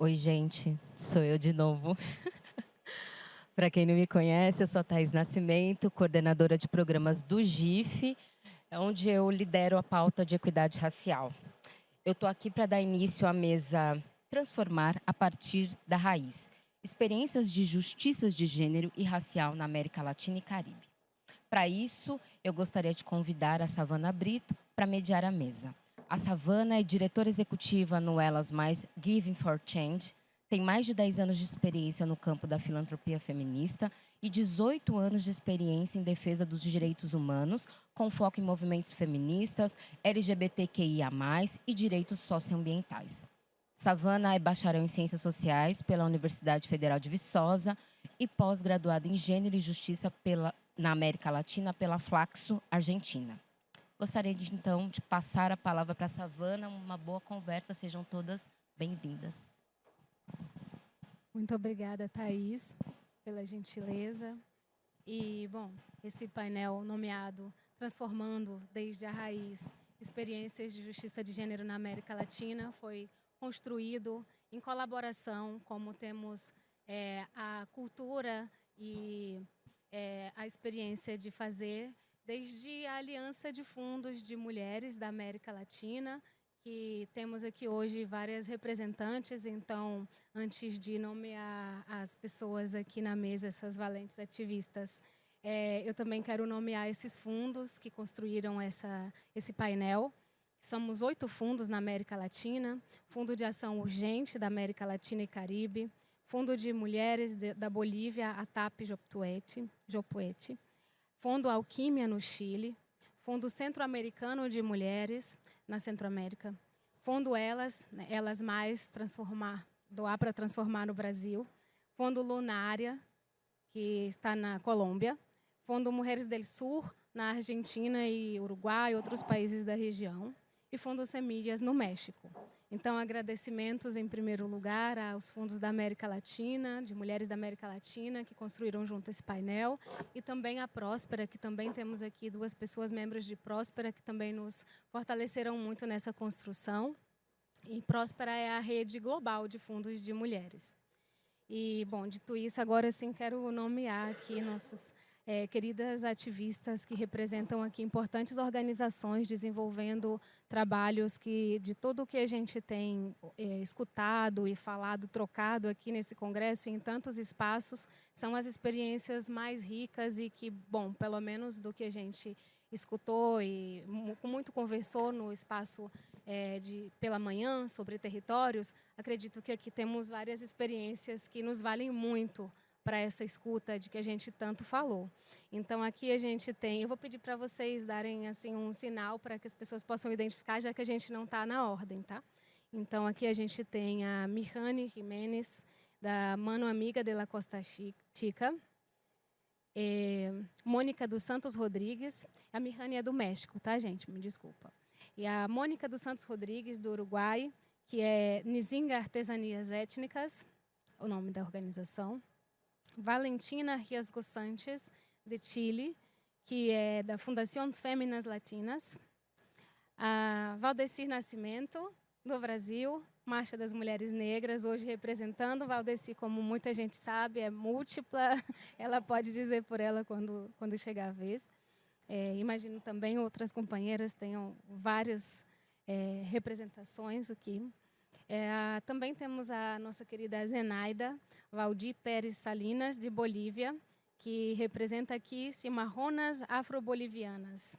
Oi, gente, sou eu de novo. Para quem não me conhece, eu sou a Thaís Nascimento, coordenadora de programas do GIF, onde eu lidero a pauta de equidade racial. Eu estou aqui para dar início à mesa Transformar a partir da raiz. Experiências de justiças de gênero e racial na América Latina e Caribe. Para isso, eu gostaria de convidar a Savana Brito para mediar a mesa. A Savana é diretora executiva no Elas Mais Giving for Change, tem mais de 10 anos de experiência no campo da filantropia feminista e 18 anos de experiência em defesa dos direitos humanos, com foco em movimentos feministas, LGBTQIA+, e direitos socioambientais. Savana é bacharel em Ciências Sociais pela Universidade Federal de Viçosa e pós-graduada em Gênero e Justiça na América Latina pela Flaxo, Argentina. Gostaria então de passar a palavra para a Savana, uma boa conversa, sejam todas bem-vindas. Muito obrigada, Thaís, pela gentileza. E, bom, esse painel nomeado Transformando desde a Raiz Experiências de Justiça de Gênero na América Latina foi construído em colaboração, como temos a cultura e a experiência de fazer, desde a Aliança de Fundos de Mulheres da América Latina, que temos aqui hoje várias representantes. Então, antes de nomear as pessoas aqui na mesa, essas valentes ativistas, eu também quero nomear esses fundos que construíram esse painel. Somos 8 fundos na América Latina: Fundo de Ação Urgente da América Latina e Caribe, Fundo de Mulheres da Bolívia, ATAP Jopuete, Fundo Alquímia no Chile, Fundo Centro-Americano de Mulheres na Centro-América, Fundo Elas Mais, doar para transformar no Brasil, Fundo Lunária, que está na Colômbia, Fundo Mulheres del Sur, na Argentina e Uruguai e outros países da região, e Fundo Semillas no México. Então, agradecimentos, em primeiro lugar, aos fundos da América Latina, de mulheres da América Latina, que construíram junto esse painel, e também a Próspera, que também temos aqui 2 pessoas membros de Próspera, que também nos fortaleceram muito nessa construção. E Próspera é a rede global de fundos de mulheres. E, bom, dito isso, agora sim quero nomear aqui nossas queridas ativistas que representam aqui importantes organizações desenvolvendo trabalhos que, de tudo o que a gente tem escutado e falado, trocado aqui nesse congresso e em tantos espaços, são as experiências mais ricas e que, bom, pelo menos do que a gente escutou e muito conversou no espaço pela manhã sobre territórios, acredito que aqui temos várias experiências que nos valem muito para essa escuta de que a gente tanto falou. Então, aqui a gente tem... Eu vou pedir para vocês darem assim, um sinal para que as pessoas possam identificar, já que a gente não está na ordem, tá? Então, aqui a gente tem a Mihani Jiménez, da Mano Amiga de la Costa Chica, Mônica dos Santos Rodrigues. A Mihani é do México, tá, gente? Me desculpa. E a Mônica dos Santos Rodrigues, do Uruguai, que é Nizinga Artesanias Étnicas, o nome da organização. Valentina Riasgo Sánchez, de Chile, que é da Fundação Féminas Latinas. A Valdecir Nascimento, do Brasil, Marcha das Mulheres Negras, hoje representando. Valdecir, como muita gente sabe, é múltipla, ela pode dizer por ela quando chegar a vez. Imagino também outras companheiras tenham várias representações aqui. Também temos a nossa querida Zenaida Valdir Pérez Salinas, de Bolívia, que representa aqui Cimarronas Afro-Bolivianas.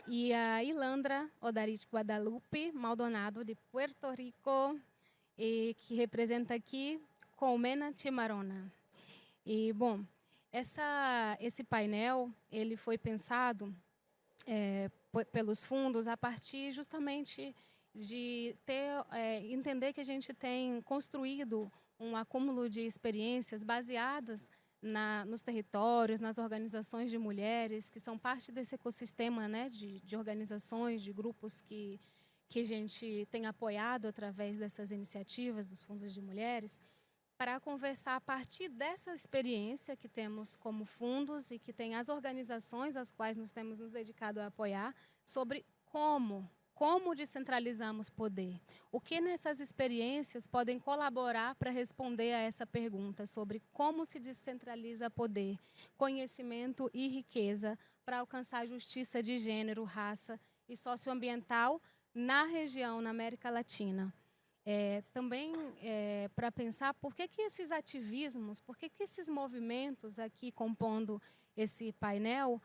E a Ilandra Odarit Guadalupe Maldonado, de Puerto Rico, e que representa aqui Colmena Cimarrona. E, bom, esse painel ele foi pensado pelos fundos a partir justamente de entender que a gente tem construído um acúmulo de experiências baseadas nos territórios, nas organizações de mulheres, que são parte desse ecossistema, né, de organizações, de grupos que a gente tem apoiado através dessas iniciativas dos fundos de mulheres, para conversar a partir dessa experiência que temos como fundos e que tem as organizações às quais nós temos nos dedicado a apoiar, sobre como descentralizamos poder. O que nessas experiências podem colaborar para responder a essa pergunta sobre como se descentraliza poder, conhecimento e riqueza para alcançar justiça de gênero, raça e socioambiental na região, na América Latina. Também para pensar por que esses ativismos, por que esses movimentos aqui compondo esse painel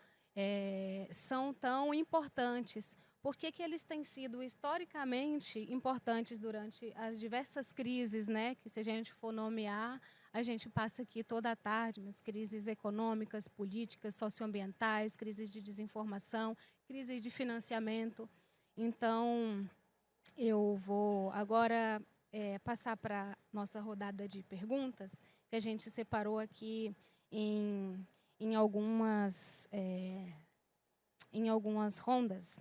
são tão importantes, por que eles têm sido historicamente importantes durante as diversas crises, né, que se a gente for nomear, a gente passa aqui toda a tarde, mas crises econômicas, políticas, socioambientais, crises de desinformação, crises de financiamento. Então, eu vou agora passar para a nossa rodada de perguntas, que a gente separou aqui em algumas rondas.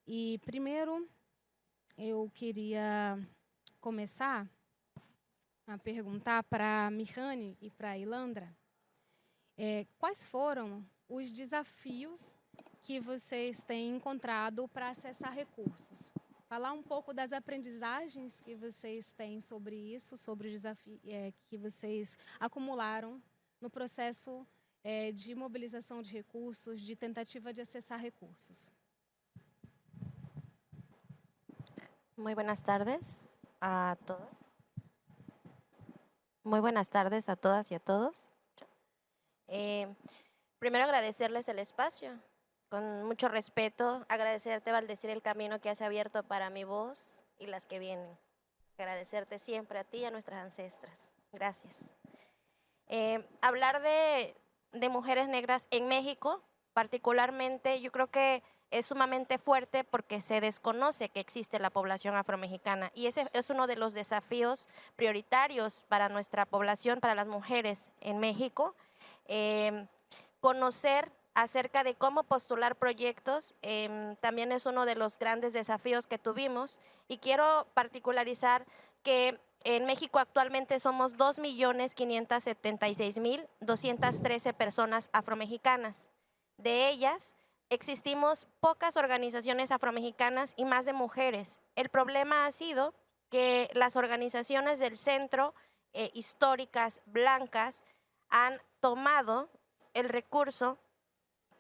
E, primeiro, eu queria começar a perguntar para a Mihani e para a Ilandra quais foram os desafios que vocês têm encontrado para acessar recursos. Falar um pouco das aprendizagens que vocês têm sobre isso, sobre os desafios que vocês acumularam no processo de mobilização de recursos, de tentativa de acessar recursos. Muy buenas tardes a todos. Muy buenas tardes a todas y a todos. Primero agradecerles el espacio. Con mucho respeto, agradecerte, Valdecir, el camino que has abierto para mi voz y las que vienen. Agradecerte siempre a ti y a nuestras ancestras. Gracias. Hablar de mujeres negras en México, particularmente, yo creo que es sumamente fuerte porque se desconoce que existe la población afromexicana y ese es uno de los desafíos prioritarios para nuestra población, para las mujeres en México. Conocer acerca de cómo postular proyectos también es uno de los grandes desafíos que tuvimos y quiero particularizar que en México actualmente somos 2.576.213 personas afromexicanas. De ellas, existimos pocas organizaciones afromexicanas y más de mujeres. El problema ha sido que las organizaciones del centro, históricas, blancas, han tomado el recurso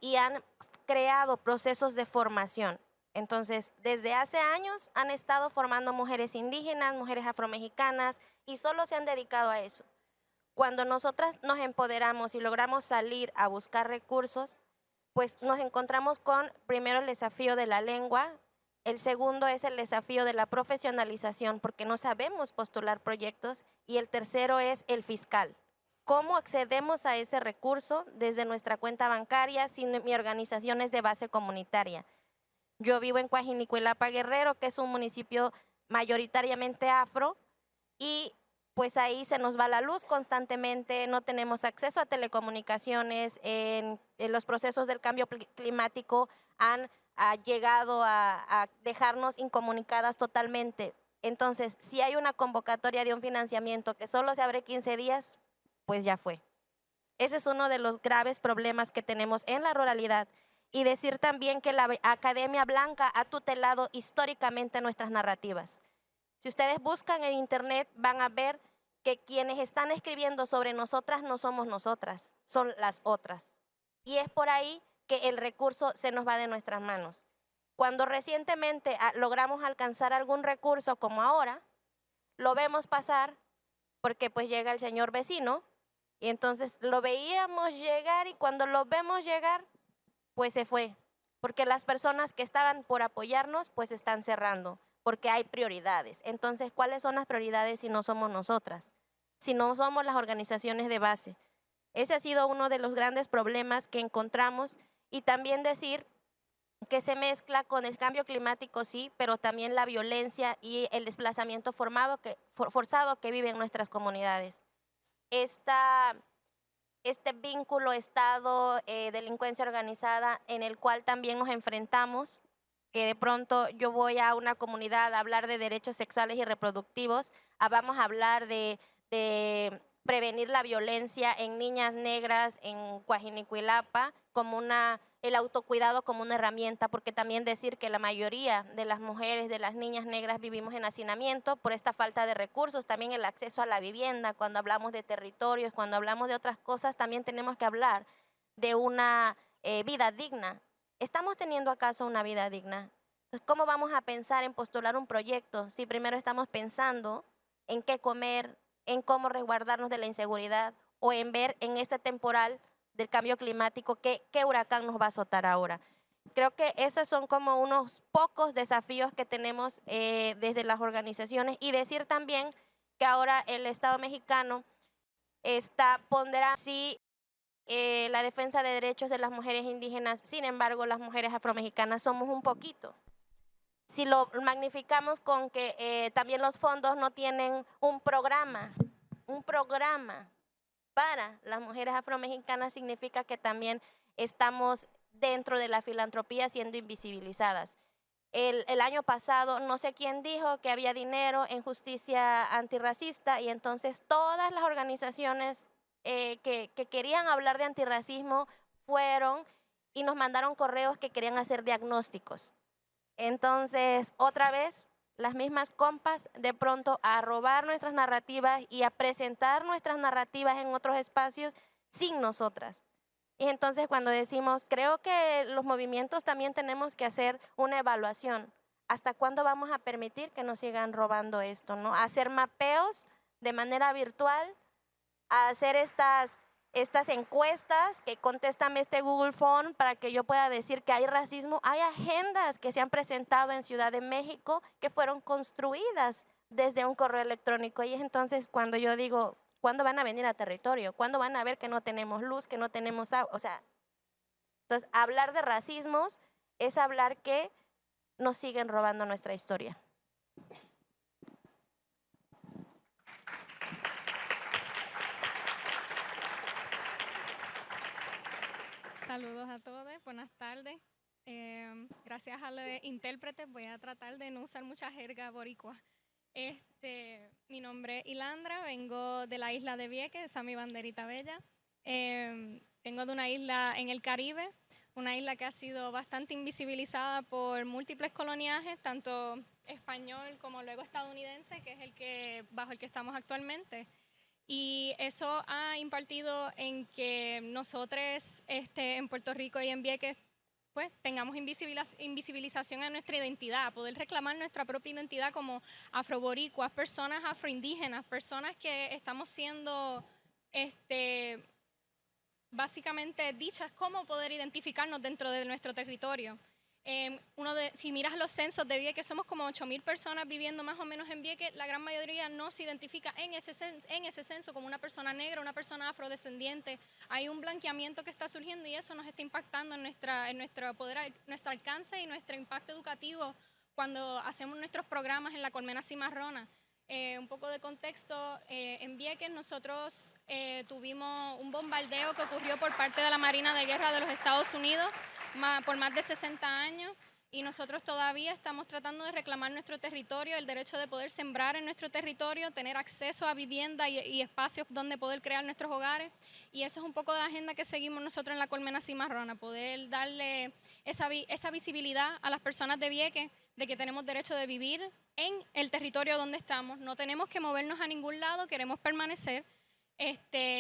y han creado procesos de formación. Entonces, desde hace años han estado formando mujeres indígenas, mujeres afromexicanas y solo se han dedicado a eso. Cuando nosotras nos empoderamos y logramos salir a buscar recursos, pues nos encontramos con, primero, el desafío de la lengua, el segundo es el desafío de la profesionalización porque no sabemos postular proyectos y el tercero es el fiscal. ¿Cómo accedemos a ese recurso desde nuestra cuenta bancaria si mi organización es de base comunitaria? Yo vivo en Coajinicuilapa, Guerrero, que es un municipio mayoritariamente afro y pues ahí se nos va la luz constantemente, no tenemos acceso a telecomunicaciones, en los procesos del cambio climático han llegado a dejarnos incomunicadas totalmente. Entonces, si hay una convocatoria de un financiamiento que solo se abre 15 días, pues ya fue. Ese es uno de los graves problemas que tenemos en la ruralidad. Y decir también que la Academia Blanca ha tutelado históricamente nuestras narrativas. Si ustedes buscan en internet van a ver que quienes están escribiendo sobre nosotras no somos nosotras, son las otras. Y es por ahí que el recurso se nos va de nuestras manos. Cuando recientemente logramos alcanzar algún recurso como ahora, lo vemos pasar porque pues llega el señor vecino y entonces lo veíamos llegar y cuando lo vemos llegar, pues se fue. Porque las personas que estaban por apoyarnos pues están cerrando. Porque hay prioridades. Entonces, ¿cuáles son las prioridades si no somos nosotras? Si no somos las organizaciones de base. Ese ha sido uno de los grandes problemas que encontramos y también decir que se mezcla con el cambio climático, sí, pero también la violencia y el desplazamiento forzado que viven nuestras comunidades. Este vínculo Estado, delincuencia organizada en el cual también nos enfrentamos, que de pronto yo voy a una comunidad a hablar de derechos sexuales y reproductivos, vamos a hablar de prevenir la violencia en niñas negras en Coajinicuilapa como una el autocuidado como una herramienta, porque también decir que la mayoría de las mujeres, de las niñas negras vivimos en hacinamiento por esta falta de recursos, también el acceso a la vivienda, cuando hablamos de territorios, cuando hablamos de otras cosas, también tenemos que hablar de una vida digna. ¿Estamos teniendo acaso una vida digna? Entonces, ¿cómo vamos a pensar en postular un proyecto si primero estamos pensando en qué comer, en cómo resguardarnos de la inseguridad o en ver en este temporal del cambio climático qué huracán nos va a azotar ahora? Creo que esos son como unos pocos desafíos que tenemos desde las organizaciones, y decir también que ahora el Estado mexicano está ponderando sí la defensa de derechos de las mujeres indígenas. Sin embargo, las mujeres afromexicanas somos un poquito. Si lo magnificamos con que también los fondos no tienen un programa para las mujeres afromexicanas, significa que también estamos dentro de la filantropía siendo invisibilizadas. El año pasado, no sé quién dijo que había dinero en justicia antirracista, y entonces todas las organizaciones que querían hablar de antirracismo fueron y nos mandaron correos que querían hacer diagnósticos. Entonces, otra vez, las mismas compas de pronto a robar nuestras narrativas y a presentar nuestras narrativas en otros espacios sin nosotras. Y entonces cuando decimos, creo que los movimientos también tenemos que hacer una evaluación. ¿Hasta cuándo vamos a permitir que nos sigan robando esto, no? Hacer mapeos de manera virtual, a hacer estas encuestas que contéstame este Google Form para que yo pueda decir que hay racismo. Hay agendas que se han presentado en Ciudad de México que fueron construidas desde un correo electrónico. Y es entonces cuando yo digo, ¿cuándo van a venir a territorio? ¿Cuándo van a ver que no tenemos luz, que no tenemos agua? O sea, entonces hablar de racismos es hablar que nos siguen robando nuestra historia. Saludos a todos, buenas tardes. Gracias a los intérpretes voy a tratar de no usar mucha jerga boricua. Mi nombre es Ilandra, vengo de la isla de Vieques, esa es mi banderita bella. Vengo de una isla en el Caribe, una isla que ha sido bastante invisibilizada por múltiples coloniajes, tanto español como luego estadounidense, que es bajo el que estamos actualmente. Y eso ha impartido en que nosotros en Puerto Rico y en Vieques pues tengamos invisibilización a nuestra identidad, poder reclamar nuestra propia identidad como afroboricuas, personas afroindígenas, personas que estamos siendo básicamente dichas cómo poder identificarnos dentro de nuestro territorio. Si miras los censos de Vieques, somos como 8,000 personas viviendo más o menos en Vieques. La gran mayoría no se identifica en ese censo como una persona negra, una persona afrodescendiente. Hay un blanqueamiento que está surgiendo y eso nos está impactando en nuestro poder, nuestro alcance y nuestro impacto educativo cuando hacemos nuestros programas en la Colmena Cimarrona. Un poco de contexto, en Vieques nosotros tuvimos un bombardeo que ocurrió por parte de la Marina de Guerra de los Estados Unidos por más de 60 años, y nosotros todavía estamos tratando de reclamar nuestro territorio, el derecho de poder sembrar en nuestro territorio, tener acceso a vivienda y espacios donde poder crear nuestros hogares, y eso es un poco de la agenda que seguimos nosotros en la Colmena Cimarrona, poder darle esa visibilidad a las personas de Vieques de que tenemos derecho de vivir en el territorio donde estamos, no tenemos que movernos a ningún lado, queremos permanecer.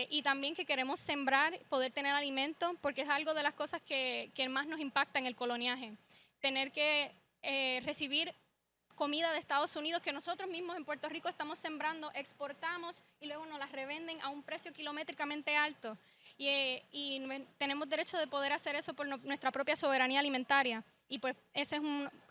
Y también que queremos sembrar, poder tener alimento, porque es algo de las cosas que más nos impacta en el coloniaje. Tener que recibir comida de Estados Unidos que nosotros mismos en Puerto Rico estamos sembrando, exportamos y luego nos las revenden a un precio kilométricamente alto. Y tenemos derecho de poder hacer eso por nuestra propia soberanía alimentaria. Y pues ese es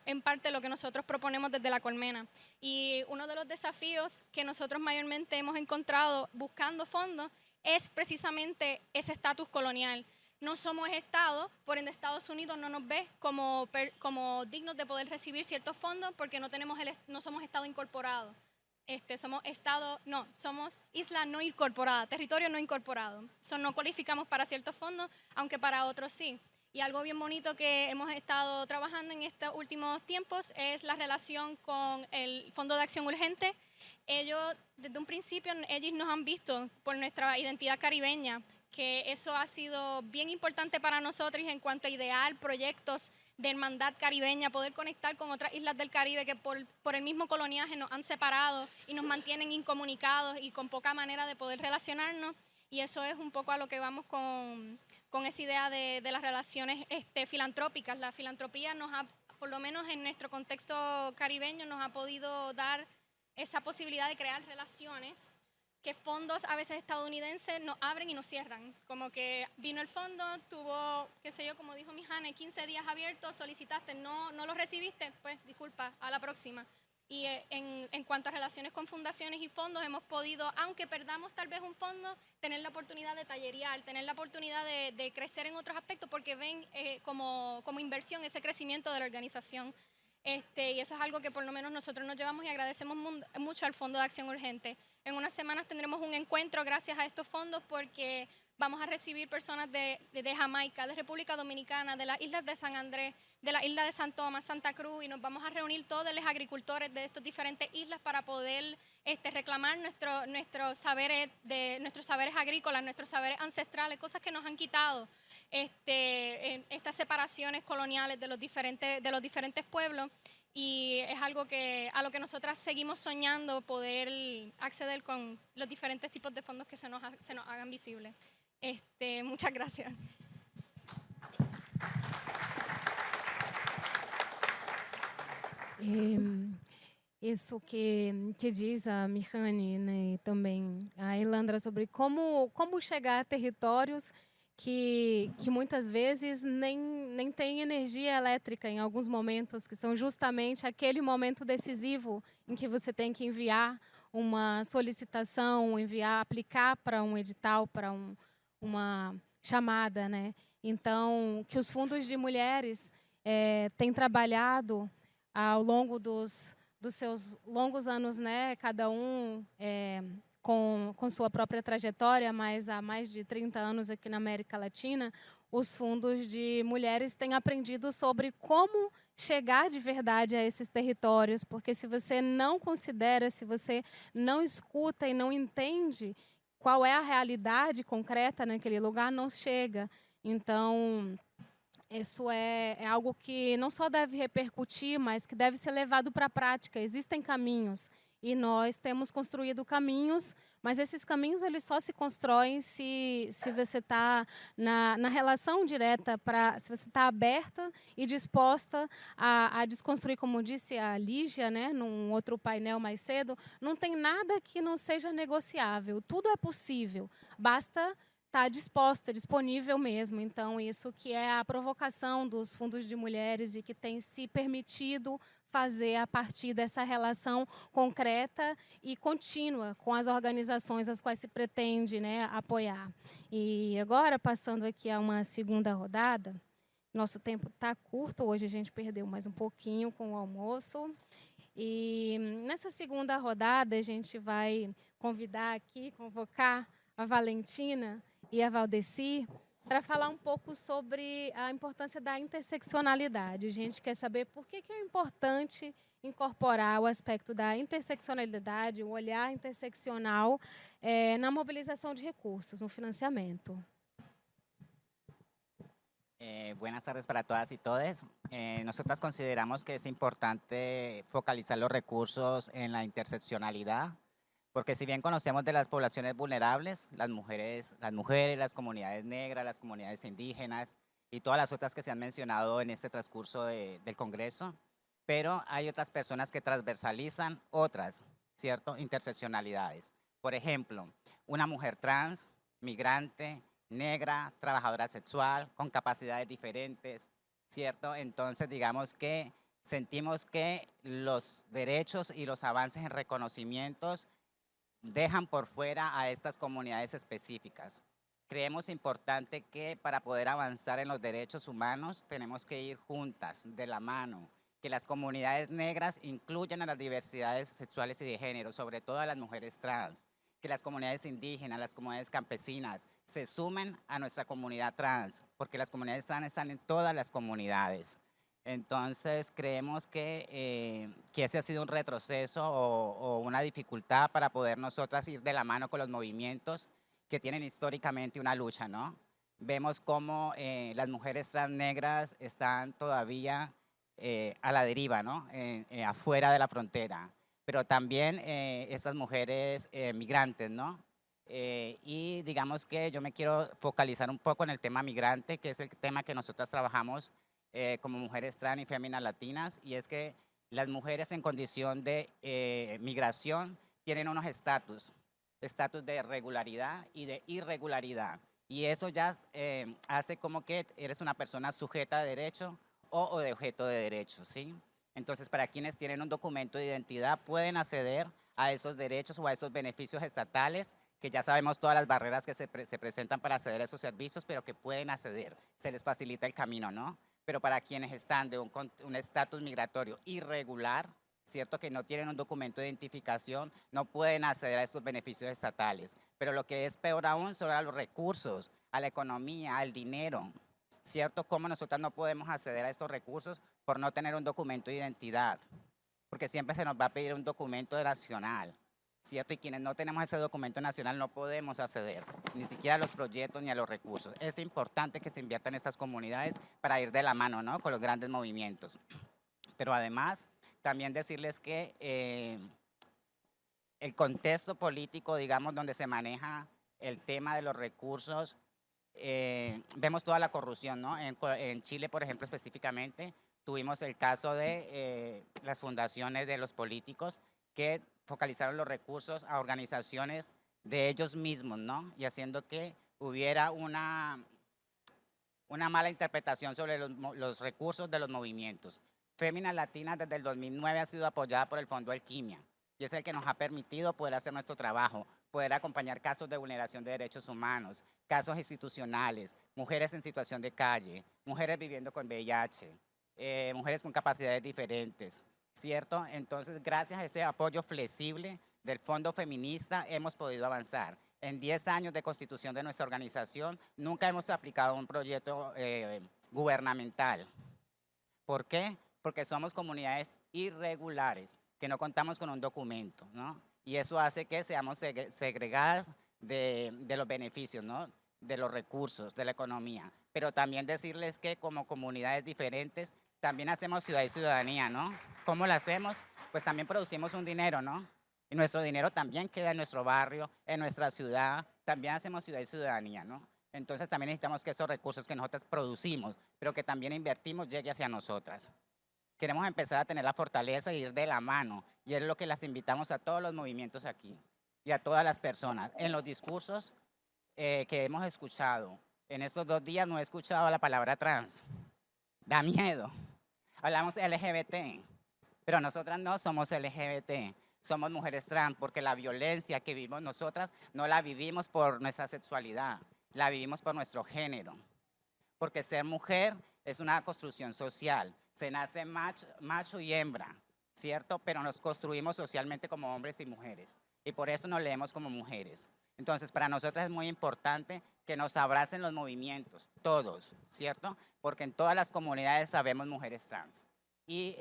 en parte lo que nosotros proponemos desde la Colmena. Y uno de los desafíos que nosotros mayormente hemos encontrado buscando fondos es precisamente ese estatus colonial. No somos Estado, por ende Estados Unidos no nos ve como dignos de poder recibir ciertos fondos porque no somos Estado incorporado. Somos isla no incorporada, territorio no incorporado. No cualificamos para ciertos fondos, aunque para otros sí. Y algo bien bonito que hemos estado trabajando en estos últimos tiempos es la relación con el Fondo de Acción Urgente. Ellos, desde un principio, ellos nos han visto por nuestra identidad caribeña, que eso ha sido bien importante para nosotros en cuanto a idear proyectos de hermandad caribeña, poder conectar con otras islas del Caribe que por el mismo coloniaje nos han separado y nos mantienen incomunicados y con poca manera de poder relacionarnos. Y eso es un poco a lo que vamos con esa idea de las relaciones filantrópicas. La filantropía nos ha, por lo menos en nuestro contexto caribeño, nos ha podido dar esa posibilidad de crear relaciones que fondos a veces estadounidenses nos abren y nos cierran. Como que vino el fondo, tuvo, qué sé yo, como dijo mi Jane, 15 días abiertos, solicitaste, no lo recibiste, pues disculpa, a la próxima. Y en cuanto a relaciones con fundaciones y fondos, hemos podido, aunque perdamos tal vez un fondo, tener la oportunidad de tallerear, tener la oportunidad de crecer en otros aspectos porque ven como inversión ese crecimiento de la organización. Y eso es algo que por lo menos nosotros nos llevamos y agradecemos mucho al Fondo de Acción Urgente. En unas semanas tendremos un encuentro gracias a estos fondos porque vamos a recibir personas de Jamaica, de República Dominicana, de las islas de San Andrés, de la isla de San Tomás, Santa Cruz, y nos vamos a reunir todos los agricultores de estas diferentes islas para poder reclamar nuestros saberes agrícolas, nuestros saberes ancestrales, cosas que nos han quitado estas separaciones coloniales de los diferentes pueblos. Y es algo a lo que nosotras seguimos soñando, poder acceder con los diferentes tipos de fondos que se nos hagan visibles. Muchas gracias. Isso que diz a Mihane, né, e também a Elandra sobre como chegar a territórios que muitas vezes nem tem energia elétrica em alguns momentos, que são justamente aquele momento decisivo em que você tem que enviar uma solicitação, aplicar para um edital, para uma chamada, né? Então, que os fundos de mulheres têm trabalhado ao longo dos seus longos anos, né? Cada um com sua própria trajetória, mas há mais de 30 anos aqui na América Latina, os fundos de mulheres têm aprendido sobre como chegar de verdade a esses territórios, porque se você não considera, se você não escuta e não entende qual é a realidade concreta naquele lugar, não chega. Então, isso é algo que não só deve repercutir, mas que deve ser levado para a prática. Existem caminhos e nós temos construído caminhos, mas esses caminhos eles só se constroem se você está na relação direta, se você está aberta e disposta a desconstruir, como disse a Lígia, né, num outro painel mais cedo, não tem nada que não seja negociável, tudo é possível, basta estar disposta, disponível mesmo. Então, isso que é a provocação dos fundos de mulheres e que tem se permitido fazer a partir dessa relação concreta e contínua com as organizações às quais se pretende, né, apoiar. E agora, passando aqui a uma segunda rodada, nosso tempo está curto, hoje a gente perdeu mais um pouquinho com o almoço. E nessa segunda rodada, a gente vai convocar a Valentina e a Valdeci para falar um pouco sobre a importância da interseccionalidade. A gente quer saber por que é importante incorporar o aspecto da interseccionalidade, o olhar interseccional na mobilização de recursos, no financiamento. Buenas tardes para todas y todos. Nosotras consideramos que es importante focalizar los recursos en la interseccionalidad, porque si bien conocemos de las poblaciones vulnerables, las mujeres, las comunidades negras, las comunidades indígenas y todas las otras que se han mencionado en este transcurso del Congreso, pero hay otras personas que transversalizan otras, ¿cierto?, interseccionalidades. Por ejemplo, una mujer trans, migrante, negra, trabajadora sexual, con capacidades diferentes, ¿cierto? Entonces, digamos que sentimos que los derechos y los avances en reconocimientos dejan por fuera a estas comunidades específicas. Creemos importante que para poder avanzar en los derechos humanos tenemos que ir juntas, de la mano, que las comunidades negras incluyan a las diversidades sexuales y de género, sobre todo a las mujeres trans, que las comunidades indígenas, las comunidades campesinas se sumen a nuestra comunidad trans, porque las comunidades trans están en todas las comunidades. Entonces, creemos que ese ha sido un retroceso o una dificultad para poder nosotras ir de la mano con los movimientos que tienen históricamente una lucha, ¿no? Vemos cómo las mujeres trans negras están todavía a la deriva, ¿no? Afuera de la frontera, pero también estas mujeres migrantes, ¿no? Y digamos que yo me quiero focalizar un poco en el tema migrante, que es el tema que nosotras trabajamos como mujeres trans y féminas latinas, y es que las mujeres en condición de migración tienen unos estatus de regularidad y de irregularidad. Y eso ya hace como que eres una persona sujeta de derecho o de objeto de derecho, ¿sí? Entonces, para quienes tienen un documento de identidad, pueden acceder a esos derechos o a esos beneficios estatales, que ya sabemos todas las barreras que se presentan para acceder a esos servicios, pero que pueden acceder, se les facilita el camino, ¿no? Pero para quienes están de un estatus migratorio irregular, ¿cierto? Que no tienen un documento de identificación, no pueden acceder a estos beneficios estatales. Pero lo que es peor aún son a los recursos, a la economía, al dinero, ¿cierto? ¿Cómo nosotros no podemos acceder a estos recursos por no tener un documento de identidad? Porque siempre se nos va a pedir un documento nacional, ¿cierto? Y quienes no tenemos ese documento nacional no podemos acceder, ni siquiera a los proyectos ni a los recursos. Es importante que se invierta en estas comunidades para ir de la mano, ¿no? Con los grandes movimientos. Pero además, también decirles que el contexto político, digamos, donde se maneja el tema de los recursos, vemos toda la corrupción, ¿no? En Chile, por ejemplo, específicamente, tuvimos el caso de las fundaciones de los políticos que focalizaron los recursos a organizaciones de ellos mismos, ¿no? Y haciendo que hubiera una mala interpretación sobre los recursos de los movimientos. Féminas Latinas desde el 2009 ha sido apoyada por el Fondo Alquimia y es el que nos ha permitido poder hacer nuestro trabajo, poder acompañar casos de vulneración de derechos humanos, casos institucionales, mujeres en situación de calle, mujeres viviendo con VIH, mujeres con capacidades diferentes, ¿cierto? Entonces, gracias a este apoyo flexible del Fondo Feminista hemos podido avanzar. En 10 años de constitución de nuestra organización, nunca hemos aplicado un proyecto gubernamental. ¿Por qué? Porque somos comunidades irregulares, que no contamos con un documento, ¿no? Y eso hace que seamos segregadas de los beneficios, ¿no? De los recursos, de la economía. Pero también decirles que como comunidades diferentes, también hacemos ciudad y ciudadanía, ¿no? ¿Cómo lo hacemos? Pues también producimos un dinero, ¿no? Y nuestro dinero también queda en nuestro barrio, en nuestra ciudad, también hacemos ciudad y ciudadanía, ¿no? Entonces también necesitamos que esos recursos que nosotros producimos, pero que también invertimos, llegue hacia nosotras. Queremos empezar a tener la fortaleza e ir de la mano, y es lo que las invitamos a todos los movimientos aquí, y a todas las personas. En los discursos que hemos escuchado, en estos 2 días no he escuchado la palabra trans. Da miedo. Hablamos LGBT, pero nosotras no somos LGBT. Somos mujeres trans porque la violencia que vivimos nosotras no la vivimos por nuestra sexualidad, la vivimos por nuestro género. Porque ser mujer es una construcción social. Se nace macho y hembra, ¿cierto? Pero nos construimos socialmente como hombres y mujeres. Y por eso nos leemos como mujeres. Entonces, para nosotras es muy importante que nos abracen los movimientos, todos, ¿cierto? Porque en todas las comunidades sabemos mujeres trans. Y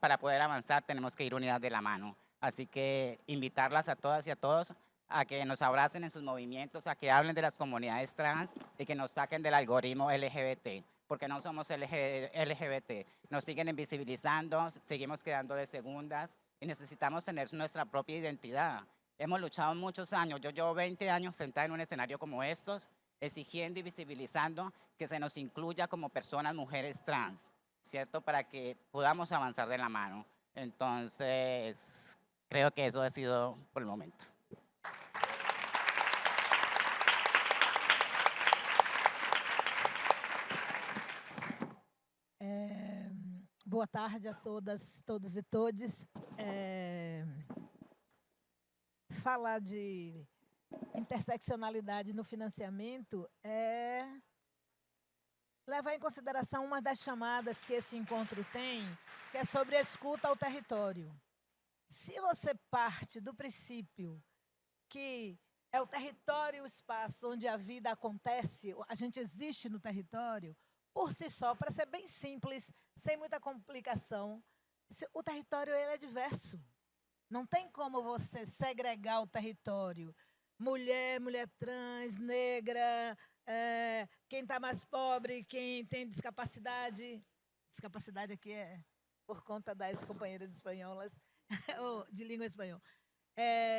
para poder avanzar tenemos que ir unidas de la mano. Así que invitarlas a todas y a todos a que nos abracen en sus movimientos, a que hablen de las comunidades trans y que nos saquen del algoritmo LGBT, porque no somos LGBT. Nos siguen invisibilizando, seguimos quedando de segundas y necesitamos tener nuestra propia identidad. Hemos luchado muchos años, yo llevo 20 años sentada en un escenario como estos, exigiendo y visibilizando que se nos incluya como personas, mujeres trans, ¿cierto? Para que podamos avanzar de la mano. Entonces, creo que eso ha sido por el momento. Boa tarde a todas, todos e todes. Falar de interseccionalidade no financiamento é levar em consideração uma das chamadas que esse encontro tem, que é sobre a escuta ao território. Se você parte do princípio que é o território o espaço onde a vida acontece, a gente existe no território, por si só, para ser bem simples, sem muita complicação, o território ele é diverso. Não tem como você segregar o território, mulher trans, negra, quem está mais pobre, quem tem discapacidade. Discapacidade aqui é por conta das companheiras espanholas, ou de língua espanhola.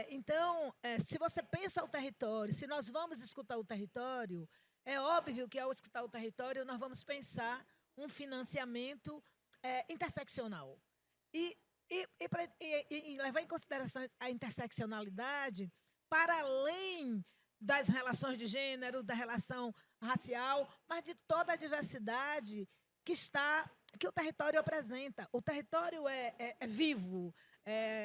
Então, se você pensa o território, se nós vamos escutar o território, é óbvio que ao escutar o território nós vamos pensar um financiamento interseccional. E levar em consideração a interseccionalidade para além das relações de gênero, da relação racial, mas de toda a diversidade que o território apresenta. O território é vivo.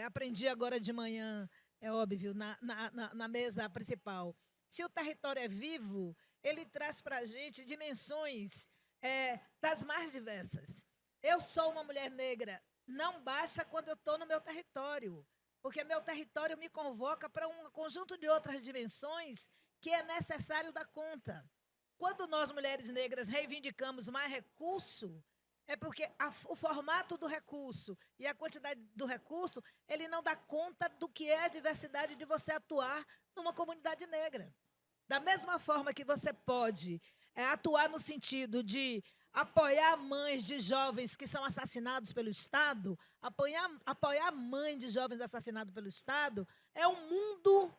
Aprendi agora de manhã, é óbvio, na mesa principal. Se o território é vivo, ele traz para a gente dimensões das mais diversas. Eu sou uma mulher negra, não basta quando eu estou no meu território, porque meu território me convoca para um conjunto de outras dimensões que é necessário dar conta. Quando nós, mulheres negras, reivindicamos mais recurso, é porque o formato do recurso e a quantidade do recurso, ele não dá conta do que é a diversidade de você atuar numa comunidade negra. Da mesma forma que você pode atuar no sentido de apoiar mães de jovens que são assassinados pelo Estado, apoiar mãe de jovens assassinados pelo Estado, é um mundo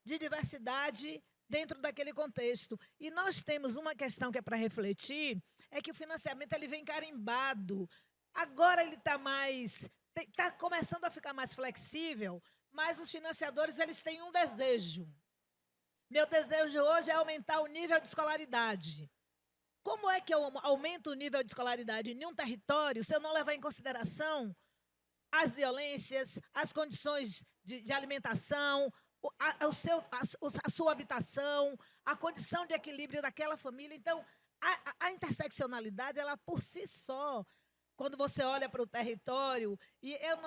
de diversidade dentro daquele contexto. E nós temos uma questão que é para refletir, é que o financiamento ele vem carimbado. Agora ele está começando a ficar mais flexível, mas os financiadores eles têm um desejo. Meu desejo hoje é aumentar o nível de escolaridade. Como é que eu aumento o nível de escolaridade em um território se eu não levar em consideração as violências, as condições de alimentação, a sua habitação, a condição de equilíbrio daquela família? Então, a interseccionalidade, ela por si só, quando você olha para o território, e eu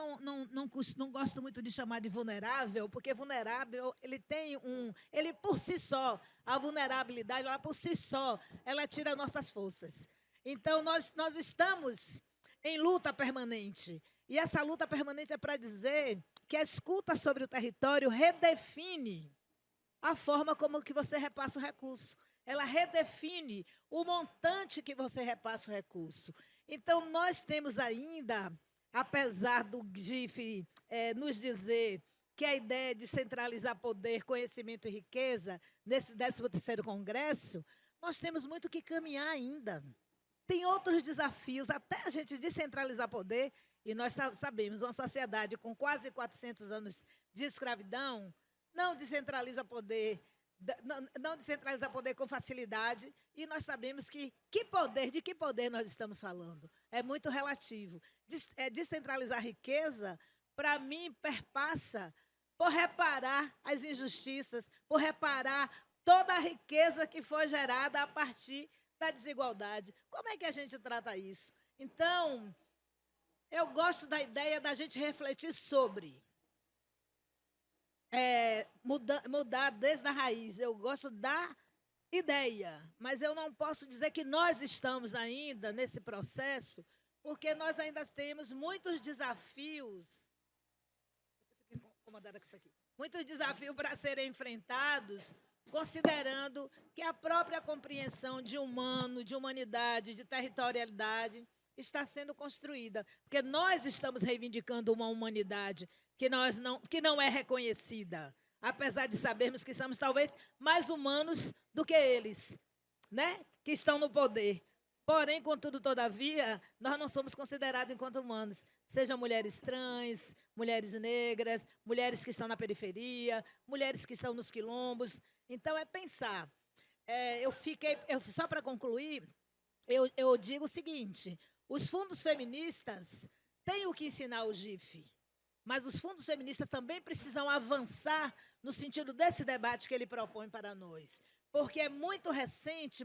não gosto muito de chamar de vulnerável, porque vulnerável, ele por si só, a vulnerabilidade, ela por si só, ela tira nossas forças. Então, nós estamos em luta permanente, e essa luta permanente é para dizer que a escuta sobre o território redefine a forma como que você repassa o recurso. Ela redefine o montante que você repassa o recurso. Então, nós temos ainda, apesar do GIF nos dizer que a ideia de centralizar poder, conhecimento e riqueza, nesse 13º Congresso, nós temos muito que caminhar ainda. Tem outros desafios, até a gente descentralizar poder, e nós sabemos, uma sociedade com quase 400 anos de escravidão não descentraliza poder, não descentraliza poder com facilidade, e nós sabemos de que poder nós estamos falando? É muito relativo. Descentralizar riqueza, para mim, perpassa por reparar as injustiças, por reparar toda a riqueza que foi gerada a partir da desigualdade. Como é que a gente trata isso? Então, eu gosto da ideia da gente refletir sobre mudar desde a raiz. Eu gosto da ideia, mas eu não posso dizer que nós estamos ainda nesse processo, porque nós ainda temos muitos desafios. Eu fico incomodada com isso aqui. Muitos desafios para serem enfrentados, considerando que a própria compreensão de humano, de humanidade, de territorialidade está sendo construída, porque nós estamos reivindicando uma humanidade que não é reconhecida, apesar de sabermos que somos talvez mais humanos do que eles, né? Que estão no poder. Porém, contudo, todavia, nós não somos considerados enquanto humanos, sejam mulheres trans, mulheres negras, mulheres que estão na periferia, mulheres que estão nos quilombos. Então, é pensar. Só para concluir, eu digo o seguinte: os fundos feministas têm o que ensinar o GIF, mas os fundos feministas também precisam avançar no sentido desse debate que ele propõe para nós, porque é muito recente,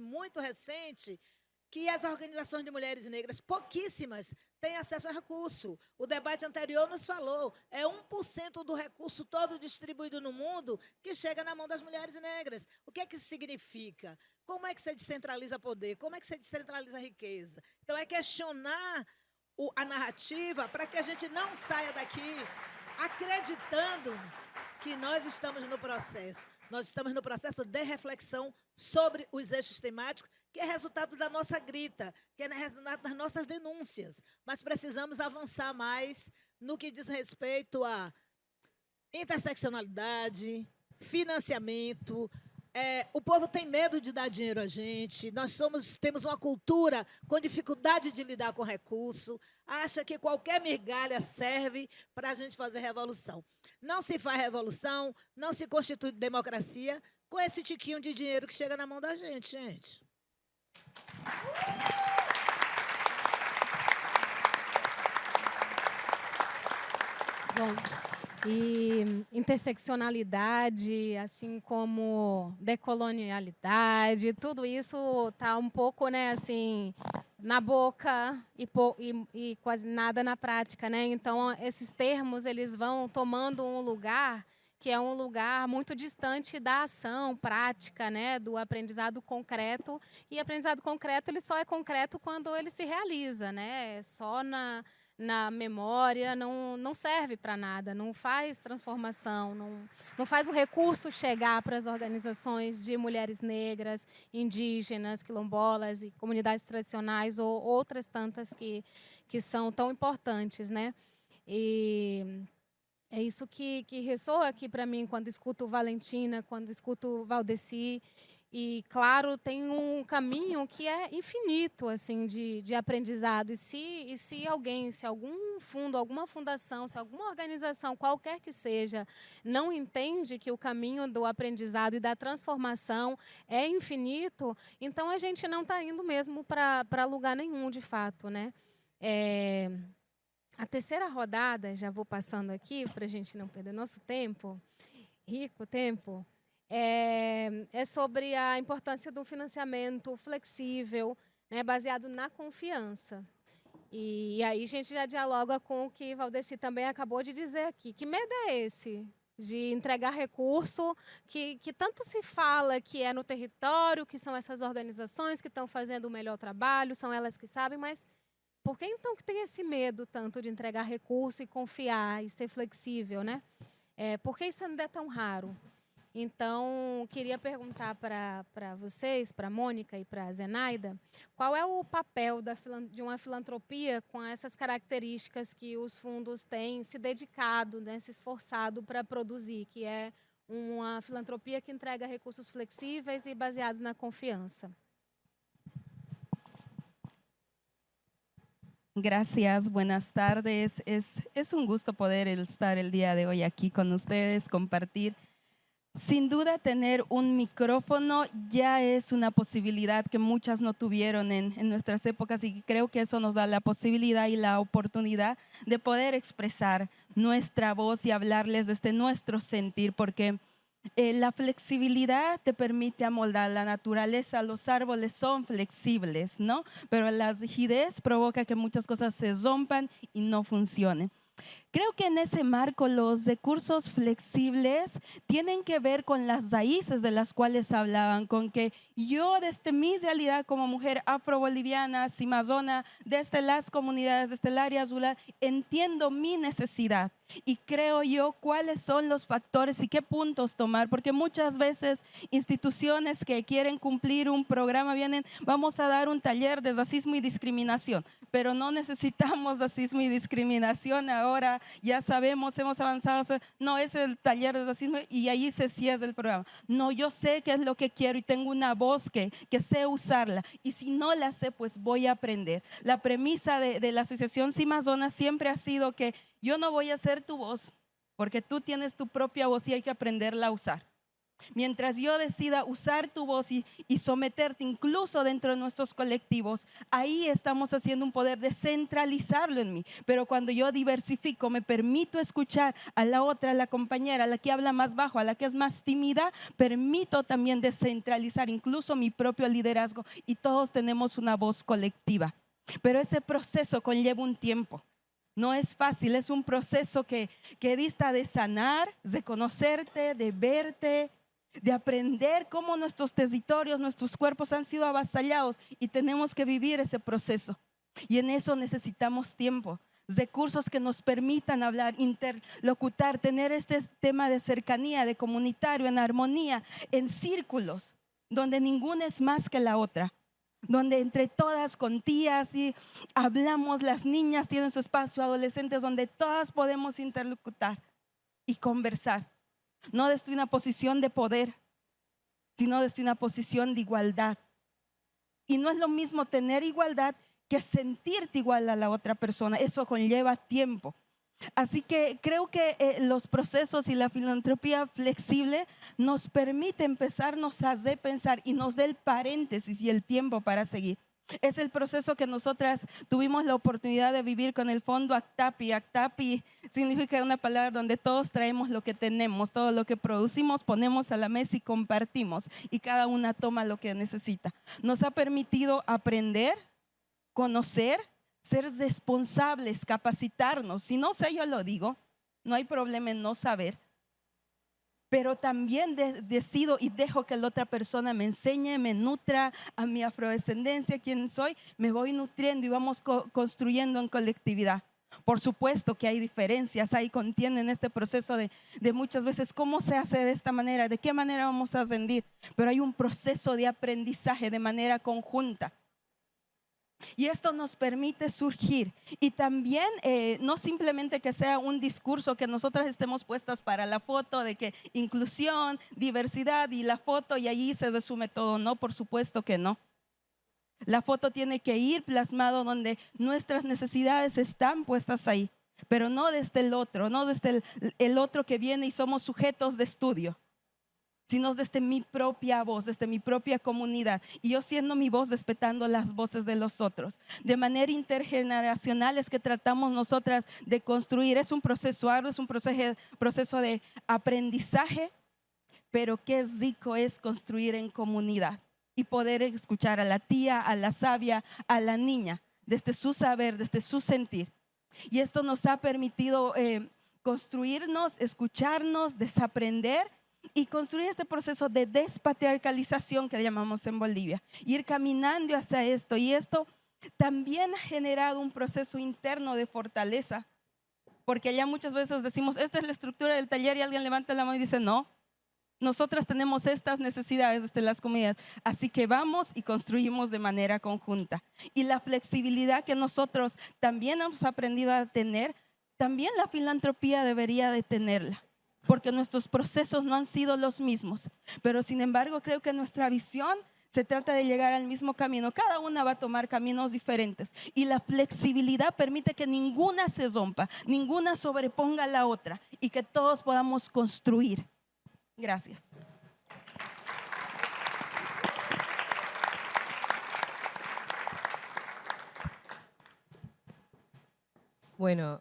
que as organizações de mulheres negras, pouquíssimas, têm acesso a recurso. O debate anterior nos falou, 1% do recurso todo distribuído no mundo que chega na mão das mulheres negras. O que é que isso significa? Como é que você descentraliza poder? Como é que você descentraliza a riqueza? Então, é questionar a narrativa para que a gente não saia daqui acreditando que nós estamos no processo. Nós estamos no processo de reflexão sobre os eixos temáticos, que é resultado da nossa grita, que é resultado das nossas denúncias. Mas precisamos avançar mais no que diz respeito a interseccionalidade, financiamento. O povo tem medo de dar dinheiro a gente, temos uma cultura com dificuldade de lidar com recurso, acha que qualquer migalha serve para a gente fazer revolução. Não se faz revolução, não se constitui democracia com esse tiquinho de dinheiro que chega na mão da gente, gente. Bom, e interseccionalidade, assim como decolonialidade, tudo isso está um pouco, né, assim, na boca e quase nada na prática, né? Então, esses termos eles vão tomando um lugar que é um lugar muito distante da ação prática, né, do aprendizado concreto. E aprendizado concreto ele só é concreto quando ele se realiza, né? Só na memória não serve para nada, não faz transformação, não faz o recurso chegar para as organizações de mulheres negras, indígenas, quilombolas e comunidades tradicionais ou outras tantas que são tão importantes, né? E é isso que ressoa aqui para mim quando escuto Valentina, quando escuto Valdeci. E, claro, tem um caminho que é infinito assim, de aprendizado. E se algum fundo, alguma fundação, se alguma organização, qualquer que seja, não entende que o caminho do aprendizado e da transformação é infinito, então a gente não está indo mesmo para lugar nenhum, de fato, né? A terceira rodada, já vou passando aqui para a gente não perder nosso tempo, rico tempo, é sobre a importância do financiamento flexível, né, baseado na confiança. E aí a gente já dialoga com o que Valdeci também acabou de dizer aqui. Que medo é esse de entregar recurso que tanto se fala que é no território, que são essas organizações que estão fazendo o melhor trabalho, são elas que sabem, mas por que então que tem esse medo tanto de entregar recurso e confiar e ser flexível, né? Por que isso ainda é tão raro? Então, queria perguntar para vocês, para a Mônica e para a Zenaida, qual é o papel de uma filantropia com essas características que os fundos têm se dedicado, né, se esforçado para produzir, que é uma filantropia que entrega recursos flexíveis e baseados na confiança. Gracias, buenas tardes. Es un gusto poder estar el día de hoy aquí con ustedes, compartir. Sin duda, tener un micrófono ya es una posibilidad que muchas no tuvieron en nuestras épocas, y creo que eso nos da la posibilidad y la oportunidad de poder expresar nuestra voz y hablarles desde nuestro sentir, porque la flexibilidad te permite amoldar la naturaleza. Los árboles son flexibles, ¿no? Pero la rigidez provoca que muchas cosas se rompan y no funcionen. Creo que en ese marco los recursos flexibles tienen que ver con las raíces de las cuales hablaban, con que yo desde mi realidad como mujer afro-boliviana, cimazona, desde las comunidades, desde el área azul, entiendo mi necesidad y creo yo cuáles son los factores y qué puntos tomar, porque muchas veces instituciones que quieren cumplir un programa vienen, vamos a dar un taller de racismo y discriminación, pero no necesitamos racismo y discriminación ahora. Ya sabemos, hemos avanzado, no es el taller de racismo y ahí se cierra el programa. No, yo sé qué es lo que quiero y tengo una voz que sé usarla, y si no la sé, pues voy a aprender. La premisa de la Asociación Cimazona siempre ha sido que yo no voy a ser tu voz, porque tú tienes tu propia voz y hay que aprenderla a usar. Mientras yo decida usar tu voz y someterte incluso dentro de nuestros colectivos, ahí estamos haciendo un poder de centralizarlo en mí. Pero cuando yo diversifico, me permito escuchar a la otra, a la compañera, a la que habla más bajo, a la que es más tímida, permito también descentralizar incluso mi propio liderazgo, y todos tenemos una voz colectiva. Pero ese proceso conlleva un tiempo. No es fácil, es un proceso que dista de sanar, de conocerte, de verte, de aprender cómo nuestros territorios, nuestros cuerpos han sido avasallados, y tenemos que vivir ese proceso. Y en eso necesitamos tiempo. recursos que nos permitan hablar, interlocutar, tener este tema de cercanía, de comunitario, en armonía, en círculos, donde ninguna es más que la otra, donde entre todas con tías y hablamos, las niñas tienen su espacio, adolescentes, donde todas podemos interlocutar y conversar, no desde una posición de poder, sino desde una posición de igualdad. Y no es lo mismo tener igualdad que sentirte igual a la otra persona. Eso conlleva tiempo. Así que creo que los procesos y la filantropía flexible nos permite empezarnos a repensar y nos da el paréntesis y el tiempo para seguir. Es el proceso que nosotras tuvimos la oportunidad de vivir con el fondo ACTAPI. ACTAPI significa una palabra donde todos traemos lo que tenemos, todo lo que producimos, ponemos a la mesa y compartimos, y cada una toma lo que necesita. Nos ha permitido aprender, conocer, ser responsables, capacitarnos. Si no sé, yo lo digo, no hay problema en no saber. Pero también decido y dejo que la otra persona me enseñe, me nutra a mi afrodescendencia, quién soy, me voy nutriendo y vamos construyendo en colectividad. Por supuesto que hay diferencias, hay contienen este proceso de muchas veces cómo se hace de esta manera, de qué manera vamos a ascendir, pero hay un proceso de aprendizaje de manera conjunta. Y esto nos permite surgir y también no simplemente que sea un discurso que nosotras estemos puestas para la foto de que inclusión, diversidad y la foto y allí se resume todo. No, por supuesto que no. La foto tiene que ir plasmado donde nuestras necesidades están puestas ahí, pero no desde el otro, no desde el otro que viene y somos sujetos de estudio, sino desde mi propia voz, desde mi propia comunidad. Y yo siendo mi voz, respetando las voces de los otros. De manera intergeneracional es que tratamos nosotras de construir. Es un proceso arduo, es un proceso de aprendizaje, pero qué rico es construir en comunidad y poder escuchar a la tía, a la sabia, a la niña, desde su saber, desde su sentir. Y esto nos ha permitido construirnos, escucharnos, desaprender y construir este proceso de despatriarcalización que llamamos en Bolivia, ir caminando hacia esto. Y esto también ha generado un proceso interno de fortaleza, porque allá muchas veces decimos, esta es la estructura del taller, y alguien levanta la mano y dice, no, nosotras tenemos estas necesidades desde las comunidades, así que vamos y construimos de manera conjunta. Y la flexibilidad que nosotros también hemos aprendido a tener, también la filantropía debería de tenerla, porque nuestros procesos no han sido los mismos, pero sin embargo creo que nuestra visión se trata de llegar al mismo camino. Cada una va a tomar caminos diferentes y la flexibilidad permite que ninguna se rompa, ninguna sobreponga a la otra y que todos podamos construir. Gracias. Bueno,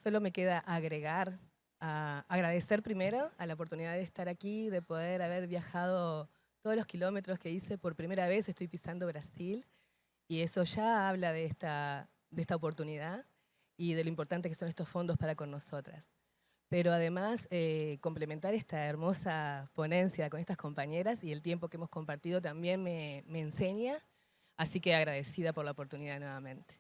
solo me queda agregar, agradecer primero a la oportunidad de estar aquí, de poder haber viajado todos los kilómetros que hice por primera vez. Estoy pisando Brasil y eso ya habla de esta oportunidad y de lo importante que son estos fondos para con nosotras. Pero además, complementar esta hermosa ponencia con estas compañeras y el tiempo que hemos compartido también me enseña, así que agradecida por la oportunidad nuevamente.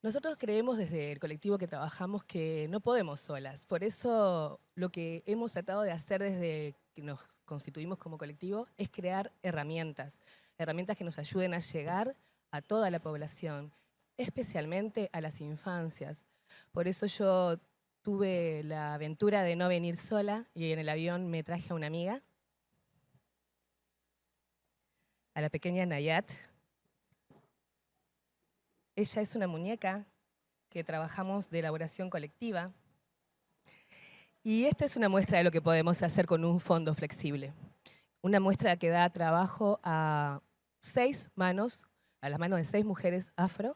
Nosotros creemos desde el colectivo que trabajamos que no podemos solas, por eso lo que hemos tratado de hacer desde que nos constituimos como colectivo es crear herramientas que nos ayuden a llegar a toda la población, especialmente a las infancias. Por eso yo tuve la aventura de no venir sola y en el avión me traje a una amiga, a la pequeña Nayat. Ella es una muñeca que trabajamos de elaboración colectiva y esta es una muestra de lo que podemos hacer con un fondo flexible. Una muestra que da trabajo a 6 manos, a las manos de 6 mujeres afro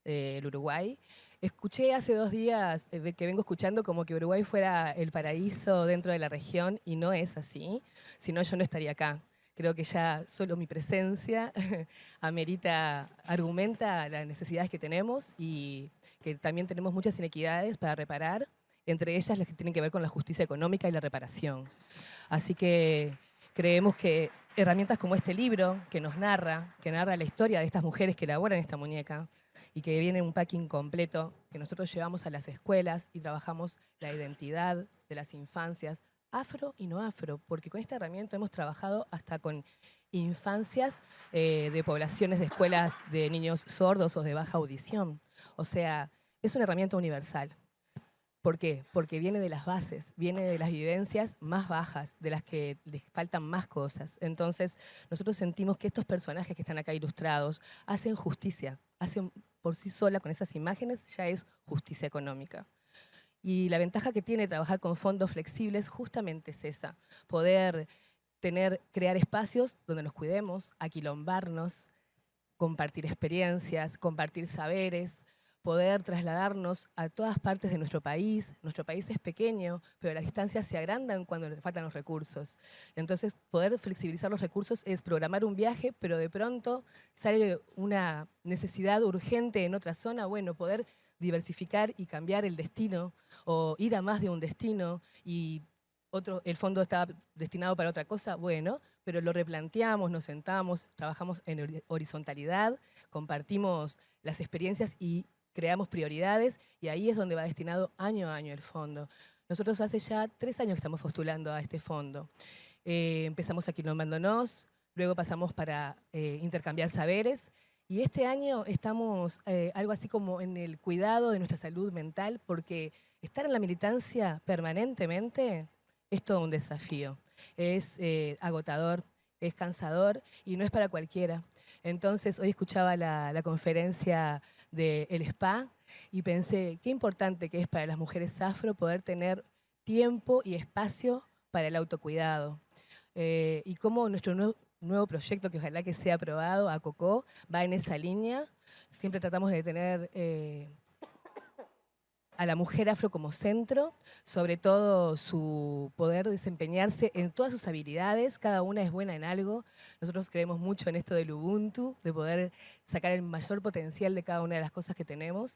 del Uruguay. Escuché hace 2 días que vengo escuchando como que Uruguay fuera el paraíso dentro de la región y no es así, si no yo no estaría acá. Creo que ya solo mi presencia argumenta las necesidades que tenemos y que también tenemos muchas inequidades para reparar, entre ellas las que tienen que ver con la justicia económica y la reparación. Así que creemos que herramientas como este libro, que narra la historia de estas mujeres que elaboran esta muñeca y que viene un packing completo que nosotros llevamos a las escuelas y trabajamos la identidad de las infancias, afro y no afro, porque con esta herramienta hemos trabajado hasta con infancias de poblaciones de escuelas de niños sordos o de baja audición. O sea, es una herramienta universal. ¿Por qué? Porque viene de las bases, viene de las vivencias más bajas, de las que les faltan más cosas. Entonces, nosotros sentimos que estos personajes que están acá ilustrados hacen justicia, hacen por sí sola con esas imágenes, ya es justicia económica. Y la ventaja que tiene trabajar con fondos flexibles justamente es esa, poder crear espacios donde nos cuidemos, aquilombarnos, compartir experiencias, compartir saberes, poder trasladarnos a todas partes de nuestro país. Nuestro país es pequeño, pero las distancias se agrandan cuando le faltan los recursos. Entonces, poder flexibilizar los recursos es programar un viaje, pero de pronto sale una necesidad urgente en otra zona, bueno, poder diversificar y cambiar el destino o ir a más de un destino y el fondo está destinado para otra cosa, bueno, pero lo replanteamos, nos sentamos, trabajamos en horizontalidad, compartimos las experiencias y creamos prioridades y ahí es donde va destinado año a año el fondo. Nosotros hace ya 3 años que estamos postulando a este fondo. Empezamos aquilombándonos, luego pasamos para intercambiar saberes y este año estamos algo así como en el cuidado de nuestra salud mental porque estar en la militancia permanentemente es todo un desafío. Es agotador, es cansador y no es para cualquiera. Entonces, hoy escuchaba la conferencia del SPA y pensé, qué importante que es para las mujeres afro poder tener tiempo y espacio para el autocuidado. Y cómo nuestro nuevo proyecto, que ojalá que sea aprobado, ACOCO, va en esa línea. Siempre tratamos de tener a la mujer afro como centro, sobre todo su poder desempeñarse en todas sus habilidades, cada una es buena en algo. Nosotros creemos mucho en esto del Ubuntu, de poder sacar el mayor potencial de cada una de las cosas que tenemos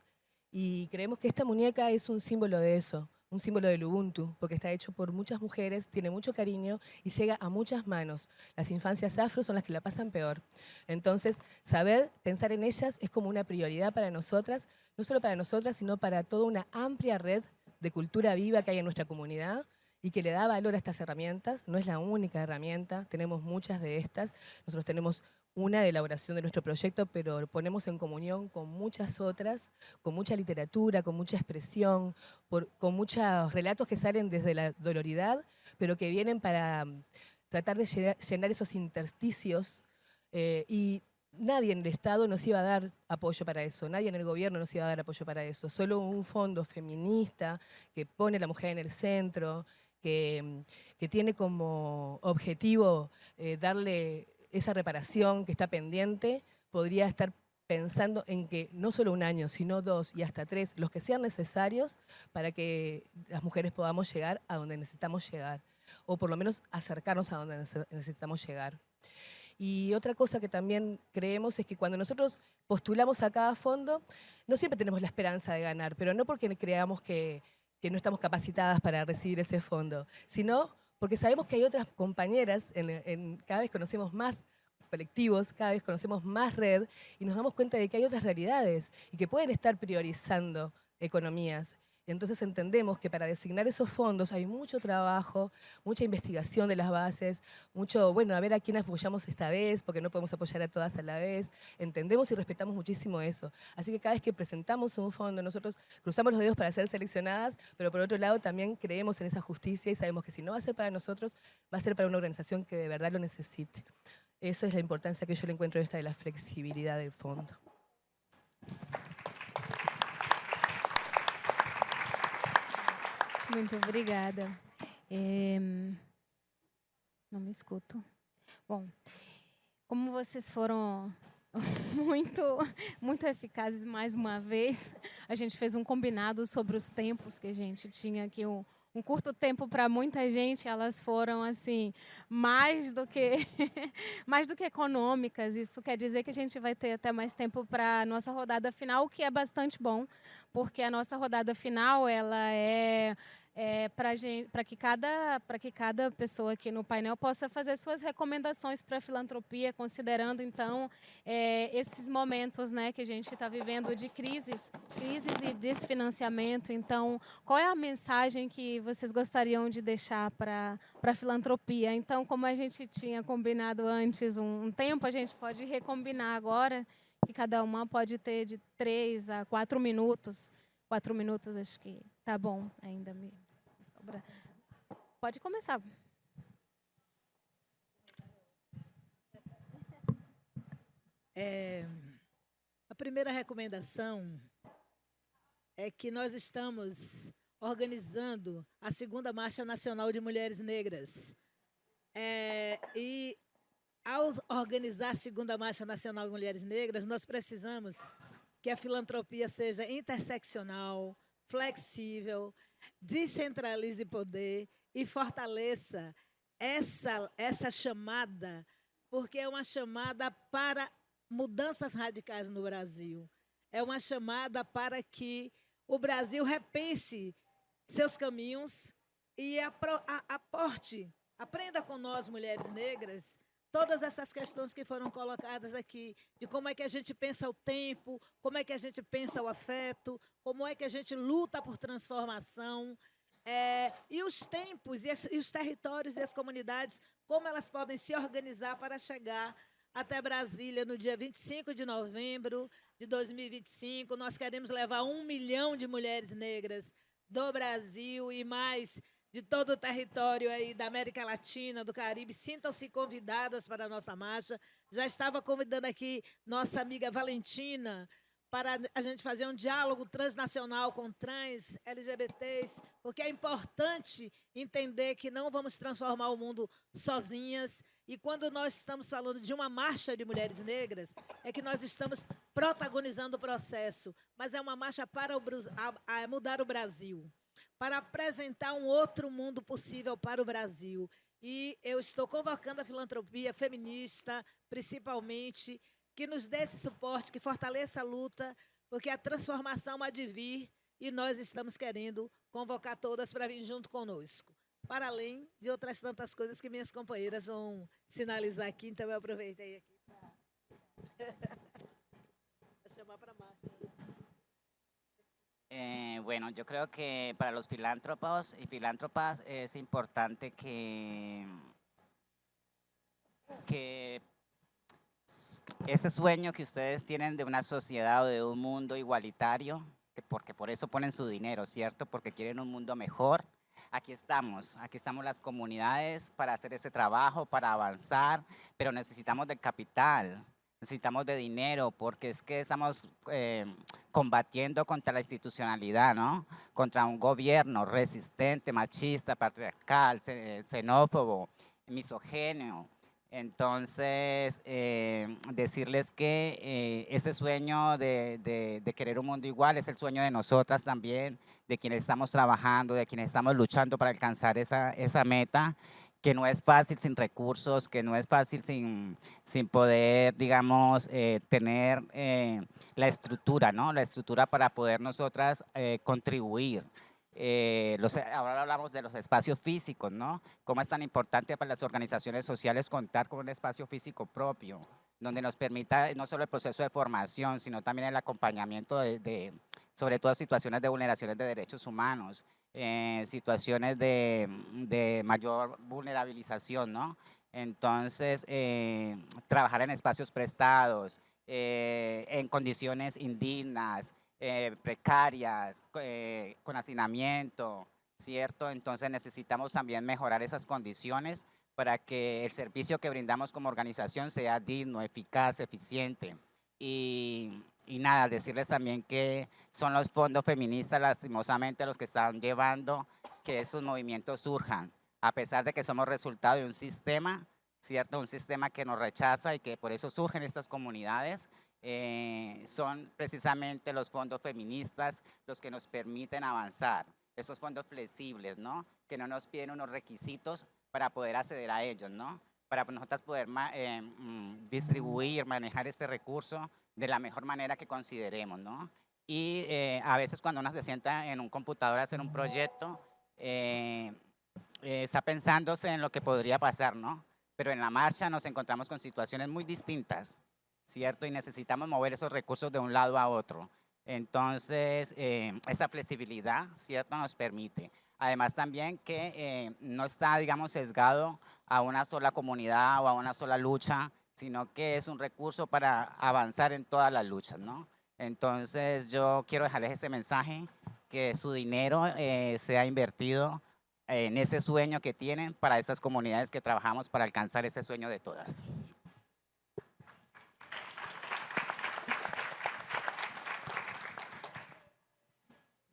y creemos que esta muñeca es un símbolo de eso, un símbolo del Ubuntu, porque está hecho por muchas mujeres, tiene mucho cariño y llega a muchas manos. Las infancias afro son las que la pasan peor. Entonces, saber pensar en ellas es como una prioridad para nosotras, no solo para nosotras, sino para toda una amplia red de cultura viva que hay en nuestra comunidad y que le da valor a estas herramientas. No es la única herramienta, tenemos muchas de estas. Nosotros tenemos una de elaboración de nuestro proyecto, pero ponemos en comunión con muchas otras, con mucha literatura, con mucha expresión, con muchos relatos que salen desde la doloridad, pero que vienen para tratar de llenar esos intersticios y nadie en el Estado nos iba a dar apoyo para eso, nadie en el gobierno nos iba a dar apoyo para eso, solo un fondo feminista que pone a la mujer en el centro, que tiene como objetivo darle esa reparación que está pendiente, podría estar pensando en que no solo 1 año, sino 2 y hasta 3, los que sean necesarios para que las mujeres podamos llegar a donde necesitamos llegar, o por lo menos acercarnos a donde necesitamos llegar. Y otra cosa que también creemos es que cuando nosotros postulamos a cada fondo, no siempre tenemos la esperanza de ganar, pero no porque creamos que no estamos capacitadas para recibir ese fondo, sino porque sabemos que hay otras compañeras, cada vez conocemos más colectivos, cada vez conocemos más red y nos damos cuenta de que hay otras realidades y que pueden estar priorizando economías. Entonces entendemos que para designar esos fondos hay mucho trabajo, mucha investigación de las bases, mucho, bueno, a ver a quién apoyamos esta vez, porque no podemos apoyar a todas a la vez. Entendemos y respetamos muchísimo eso. Así que cada vez que presentamos un fondo, nosotros cruzamos los dedos para ser seleccionadas, pero por otro lado también creemos en esa justicia y sabemos que si no va a ser para nosotros, va a ser para una organización que de verdad lo necesite. Esa es la importancia que yo le encuentro en esta de la flexibilidad del fondo. Muito obrigada. Não me escuto. Bom, como vocês foram muito eficazes mais uma vez, a gente fez um combinado sobre os tempos que a gente tinha aqui, um curto tempo para muita gente, elas foram assim mais do que mais do que econômicas. Isso quer dizer que a gente vai ter até mais tempo para a nossa rodada final, o que é bastante bom, porque a nossa rodada final ela é para que cada pessoa aqui no painel possa fazer suas recomendações para a filantropia, considerando então esses momentos, né, que a gente está vivendo de crises e desfinanciamento. Então, qual é a mensagem que vocês gostariam de deixar para a filantropia? Então, como a gente tinha combinado antes um tempo, a gente pode recombinar agora, que cada uma pode ter de 3 a 4 minutos. 4 minutos acho que tá bom, ainda me sobra. Pode começar. A primeira recomendação é que nós estamos organizando a segunda Marcha Nacional de Mulheres Negras. E ao organizar a segunda Marcha Nacional de Mulheres Negras, nós precisamos que a filantropia seja interseccional, flexível, descentralize poder e fortaleça essa chamada, porque é uma chamada para mudanças radicais no Brasil. É uma chamada para que o Brasil repense seus caminhos e aporte, aprenda com nós, mulheres negras, todas essas questões que foram colocadas aqui, de como é que a gente pensa o tempo, como é que a gente pensa o afeto, como é que a gente luta por transformação, e os tempos, e os territórios e as comunidades, como elas podem se organizar para chegar até Brasília no dia 25 de novembro de 2025. Nós queremos levar 1 milhão de mulheres negras do Brasil e mais de todo o território aí da América Latina, do Caribe. Sintam-se convidadas para a nossa marcha. Já estava convidando aqui nossa amiga Valentina para a gente fazer um diálogo transnacional com trans, LGBTs, porque é importante entender que não vamos transformar o mundo sozinhas. E quando nós estamos falando de uma marcha de mulheres negras, é que nós estamos protagonizando o processo, mas é uma marcha para mudar o Brasil, para apresentar um outro mundo possível para o Brasil. E eu estou convocando a filantropia feminista, principalmente, que nos dê esse suporte, que fortaleça a luta, porque a transformação há de vir e nós estamos querendo convocar todas para vir junto conosco, para além de outras tantas coisas que minhas companheiras vão sinalizar aqui, então eu aproveitei aqui para chamar para a marcha. Bueno, yo creo que para los filántropos y filántropas es importante que ese sueño que ustedes tienen de una sociedad o de un mundo igualitario, porque por eso ponen su dinero, ¿cierto? Porque quieren un mundo mejor. Aquí estamos las comunidades para hacer ese trabajo, para avanzar, pero necesitamos de capital. Necesitamos de dinero porque es que estamos combatiendo contra la institucionalidad, ¿no? Contra un gobierno resistente, machista, patriarcal, xenófobo, misógino. Entonces, decirles que ese sueño de querer un mundo igual es el sueño de nosotras también, de quienes estamos trabajando, de quienes estamos luchando para alcanzar esa meta, que no es fácil sin recursos, que no es fácil sin poder, digamos, tener la estructura, ¿no? La estructura para poder nosotras contribuir. Ahora hablamos de los espacios físicos, ¿no? Cómo es tan importante para las organizaciones sociales contar con un espacio físico propio, donde nos permita no solo el proceso de formación, sino también el acompañamiento sobre todo situaciones de vulneraciones de derechos humanos, situaciones de mayor vulnerabilización, ¿no? Entonces, trabajar en espacios prestados, en condiciones indignas, precarias, con hacinamiento, ¿cierto? Entonces necesitamos también mejorar esas condiciones para que el servicio que brindamos como organización sea digno, eficaz, eficiente. Y nada, decirles también que son los fondos feministas lastimosamente los que están llevando que esos movimientos surjan, a pesar de que somos resultado de un sistema, ¿cierto? Un sistema que nos rechaza y que por eso surgen estas comunidades. Son precisamente los fondos feministas los que nos permiten avanzar, esos fondos flexibles, ¿no? Que no nos piden unos requisitos para poder acceder a ellos, ¿no? Para nosotras poder distribuir, manejar este recurso de la mejor manera que consideremos, ¿no? Y a veces cuando uno se sienta en un computador a hacer un proyecto, está pensándose en lo que podría pasar, ¿no? Pero en la marcha nos encontramos con situaciones muy distintas, ¿cierto? Y necesitamos mover esos recursos de un lado a otro. Entonces, esa flexibilidad, ¿cierto?, nos permite. Además también que no está, digamos, sesgado a una sola comunidad o a una sola lucha, sino que es un recurso para avanzar en todas las luchas, ¿no? Entonces, yo quiero dejarles ese mensaje, que su dinero sea invertido en ese sueño que tienen para estas comunidades que trabajamos para alcanzar ese sueño de todas.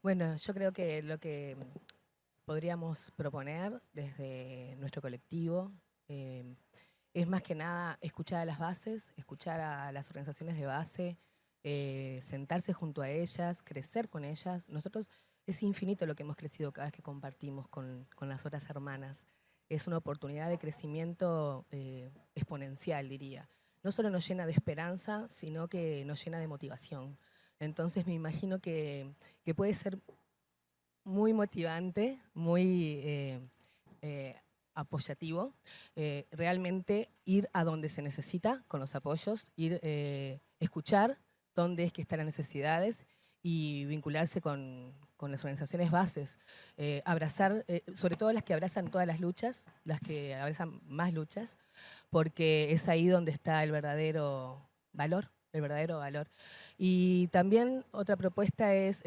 Bueno, yo creo que lo que podríamos proponer desde nuestro colectivo es más que nada escuchar a las bases, escuchar a las organizaciones de base, sentarse junto a ellas, crecer con ellas. Nosotros es infinito lo que hemos crecido cada vez que compartimos con las otras hermanas. Es una oportunidad de crecimiento exponencial, diría. No solo nos llena de esperanza, sino que nos llena de motivación. Entonces me imagino que puede ser muy motivante, muy apoyativo, realmente ir a donde se necesita con los apoyos, ir escuchar dónde es que están las necesidades y vincularse con las organizaciones bases, abrazar, sobre todo las que abrazan todas las luchas, las que abrazan más luchas, porque es ahí donde está el verdadero valor. Y también otra propuesta es,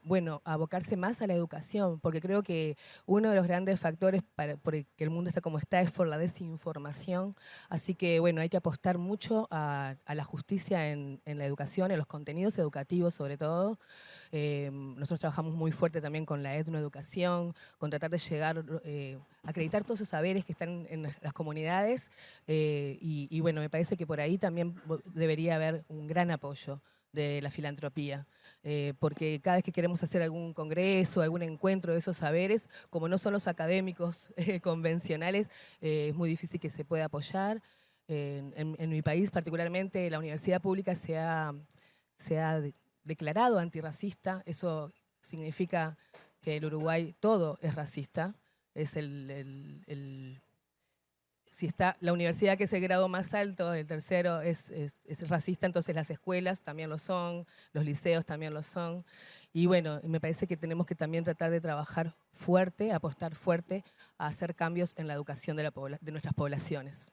bueno, abocarse más a la educación, porque creo que uno de los grandes factores por el que el mundo está como está es por la desinformación. Así que, bueno, hay que apostar mucho a la justicia en la educación, en los contenidos educativos sobre todo. Nosotros trabajamos muy fuerte también con la etnoeducación, con tratar de llegar, acreditar todos esos saberes que están en las comunidades y bueno, me parece que por ahí también debería haber un gran apoyo de la filantropía, porque cada vez que queremos hacer algún congreso, algún encuentro de esos saberes, como no son los académicos convencionales, es muy difícil que se pueda apoyar. En mi país particularmente la universidad pública se ha declarado antirracista. Eso significa que en Uruguay todo es racista. Es si está la universidad que es el grado más alto, el tercero es racista, entonces las escuelas también lo son, los liceos también lo son. Y bueno, me parece que tenemos que también tratar de trabajar fuerte, apostar fuerte a hacer cambios en la educación de nuestras poblaciones.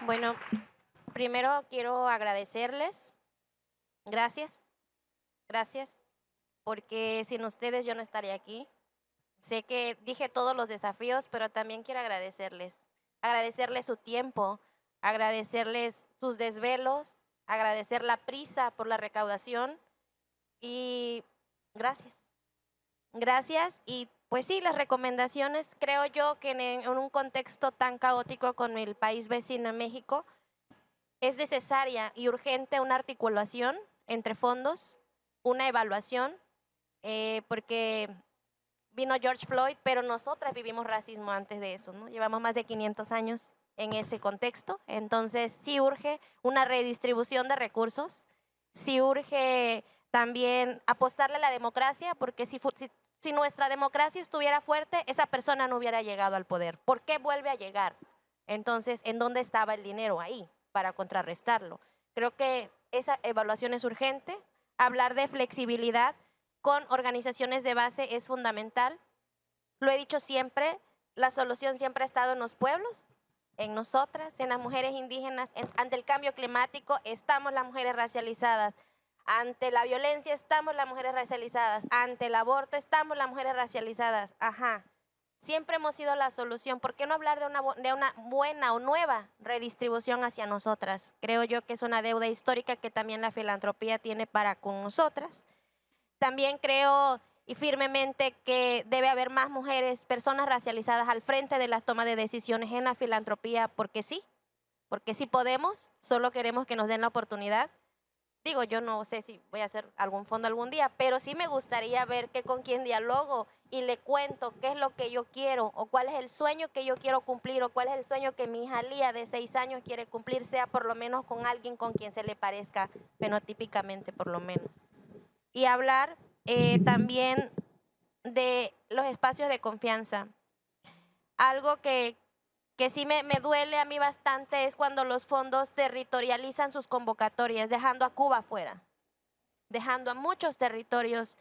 Bueno, primero quiero agradecerles. Gracias, porque sin ustedes yo no estaría aquí. Sé que dije todos los desafíos, pero también quiero agradecerles su tiempo, agradecerles sus desvelos, agradecer la prisa por la recaudación y gracias. Y pues sí, las recomendaciones, creo yo que en un contexto tan caótico con el país vecino México, es necesaria y urgente una articulación entre fondos, una evaluación, porque vino George Floyd, pero nosotras vivimos racismo antes de eso, ¿no? Llevamos más de 500 años en ese contexto, entonces sí urge una redistribución de recursos, sí urge también apostarle a la democracia, porque si nuestra democracia estuviera fuerte, esa persona no hubiera llegado al poder. ¿Por qué vuelve a llegar? Entonces, ¿en dónde estaba el dinero ahí para contrarrestarlo? Creo que esa evaluación es urgente. Hablar de flexibilidad con organizaciones de base es fundamental. Lo he dicho siempre, la solución siempre ha estado en los pueblos, en nosotras, en las mujeres indígenas. Ante el cambio climático estamos las mujeres racializadas. Ante la violencia estamos las mujeres racializadas. Ante el aborto estamos las mujeres racializadas. Ajá. Siempre hemos sido la solución. ¿Por qué no hablar de una buena o nueva redistribución hacia nosotras? Creo yo que es una deuda histórica que también la filantropía tiene para con nosotras. También creo y firmemente que debe haber más mujeres, personas racializadas al frente de las tomas de decisiones en la filantropía, porque sí podemos, solo queremos que nos den la oportunidad. Digo, yo no sé si voy a hacer algún fondo algún día, pero sí me gustaría ver que con quien dialogo y le cuento qué es lo que yo quiero o cuál es el sueño que yo quiero cumplir o cuál es el sueño que mi hija Lía de 6 años quiere cumplir, sea por lo menos con alguien con quien se le parezca fenotípicamente por lo menos. y hablar también de los espacios de confianza. Algo que sí me duele a mí bastante es cuando los fondos territorializan sus convocatorias, dejando a Cuba fuera, dejando a muchos territorios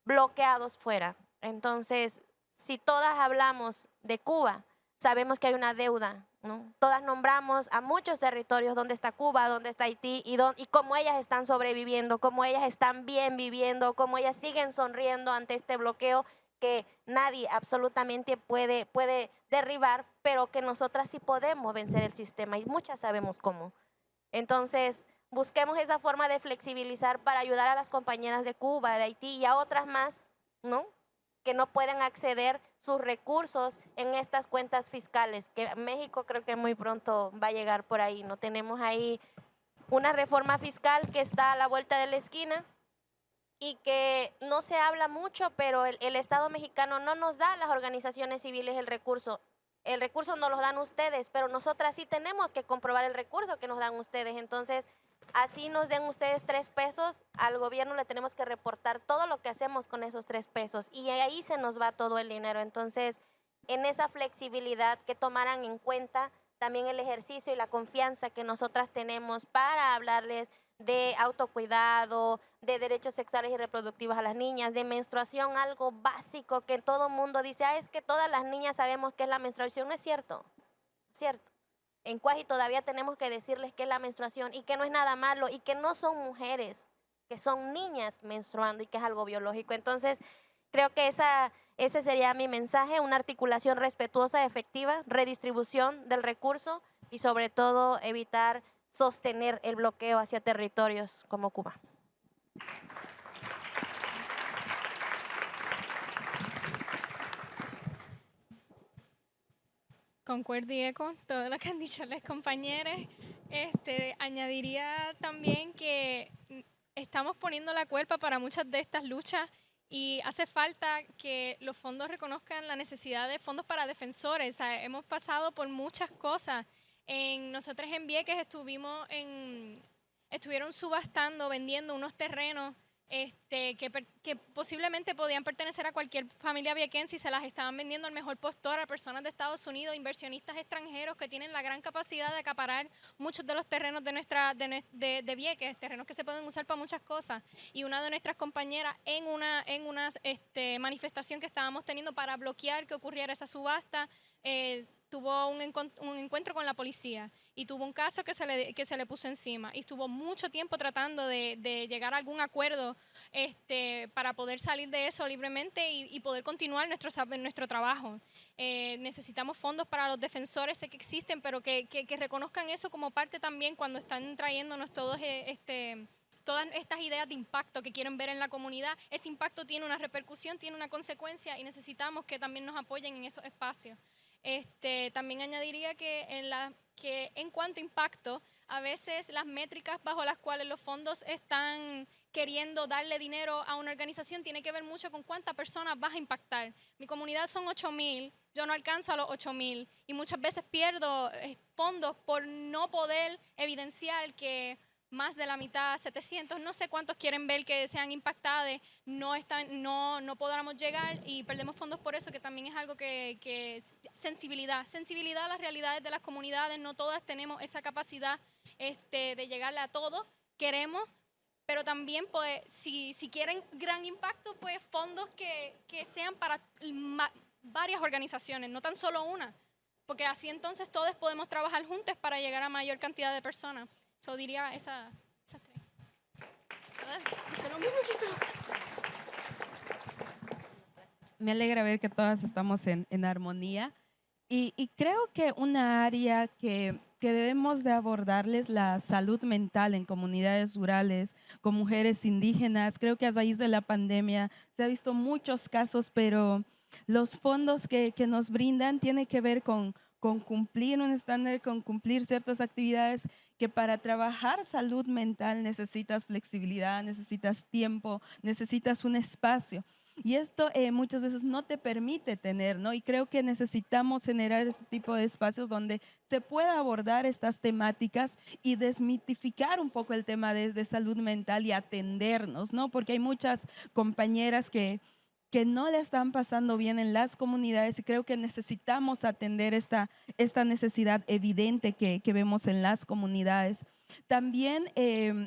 bloqueados fuera. Entonces, si todas hablamos de Cuba, sabemos que hay una deuda, ¿no? Todas nombramos a muchos territorios donde está Cuba, donde está Haití y cómo ellas están sobreviviendo, cómo ellas están bien viviendo, cómo ellas siguen sonriendo ante este bloqueo que nadie absolutamente puede derribar, pero que nosotras sí podemos vencer el sistema y muchas sabemos cómo. Entonces, busquemos esa forma de flexibilizar para ayudar a las compañeras de Cuba, de Haití y a otras más, ¿no?, que no pueden acceder sus recursos en estas cuentas fiscales, que México creo que muy pronto va a llegar por ahí, ¿no? Tenemos ahí una reforma fiscal que está a la vuelta de la esquina y que no se habla mucho, pero el Estado mexicano no nos da a las organizaciones civiles el recurso. El recurso no lo dan ustedes, pero nosotras sí tenemos que comprobar el recurso que nos dan ustedes. Entonces, así nos den ustedes 3 pesos, al gobierno le tenemos que reportar todo lo que hacemos con esos 3 pesos y ahí se nos va todo el dinero. Entonces, en esa flexibilidad que tomaran en cuenta también el ejercicio y la confianza que nosotras tenemos para hablarles de autocuidado, de derechos sexuales y reproductivos a las niñas, de menstruación, algo básico que todo el mundo dice, es que todas las niñas sabemos qué es la menstruación. No es cierto, cierto. En Cuaji todavía tenemos que decirles qué es la menstruación y que no es nada malo y que no son mujeres, que son niñas menstruando y que es algo biológico. Entonces, creo que ese sería mi mensaje, una articulación respetuosa, efectiva, redistribución del recurso y sobre todo evitar sostener el bloqueo hacia territorios como Cuba. Concuerdo y eco todo lo que han dicho las compañeras. Añadiría también que estamos poniendo la cuerpa para muchas de estas luchas y hace falta que los fondos reconozcan la necesidad de fondos para defensores. O sea, hemos pasado por muchas cosas. Nosotros en Vieques estuvieron subastando, vendiendo unos terrenos que posiblemente podían pertenecer a cualquier familia viequense y se las estaban vendiendo al mejor postor a personas de Estados Unidos, inversionistas extranjeros que tienen la gran capacidad de acaparar muchos de los terrenos de Vieques, terrenos que se pueden usar para muchas cosas. Y una de nuestras compañeras en una manifestación que estábamos teniendo para bloquear que ocurriera esa subasta, tuvo un encuentro con la policía y tuvo un caso que se le puso encima y estuvo mucho tiempo tratando de llegar a algún acuerdo para poder salir de eso libremente y poder continuar nuestro trabajo. Necesitamos fondos para los defensores, sé que existen, pero que reconozcan eso como parte también cuando están trayéndonos todas estas ideas de impacto que quieren ver en la comunidad. Ese impacto tiene una repercusión, tiene una consecuencia y necesitamos que también nos apoyen en esos espacios. También añadiría que en cuanto a impacto, a veces las métricas bajo las cuales los fondos están queriendo darle dinero a una organización tiene que ver mucho con cuántas personas vas a impactar. Mi comunidad son 8,000, yo no alcanzo a los 8,000 y muchas veces pierdo fondos por no poder evidenciar que más de la mitad, 700, no sé cuántos quieren ver que sean impactadas, no podamos llegar y perdemos fondos por eso, que también es algo que sensibilidad a las realidades de las comunidades. No todas tenemos esa capacidad de llegarle a todo, queremos, pero también pues si quieren gran impacto, pues fondos que sean para varias organizaciones, no tan solo una, porque así entonces todos podemos trabajar juntos para llegar a mayor cantidad de personas. Yo diría esas 3. Me alegra ver que todas estamos en armonía y creo que una área que debemos de abordarles la salud mental en comunidades rurales, con mujeres indígenas. Creo que a raíz de la pandemia se ha visto muchos casos, pero los fondos que nos brindan tienen que ver con cumplir un estándar, con cumplir ciertas actividades que para trabajar salud mental necesitas flexibilidad, necesitas tiempo, necesitas un espacio. Y esto muchas veces no te permite tener, ¿no? Y creo que necesitamos generar este tipo de espacios donde se pueda abordar estas temáticas y desmitificar un poco el tema de salud mental y atendernos, ¿no? Porque hay muchas compañeras que no le están pasando bien en las comunidades y creo que necesitamos atender esta necesidad evidente que vemos en las comunidades. También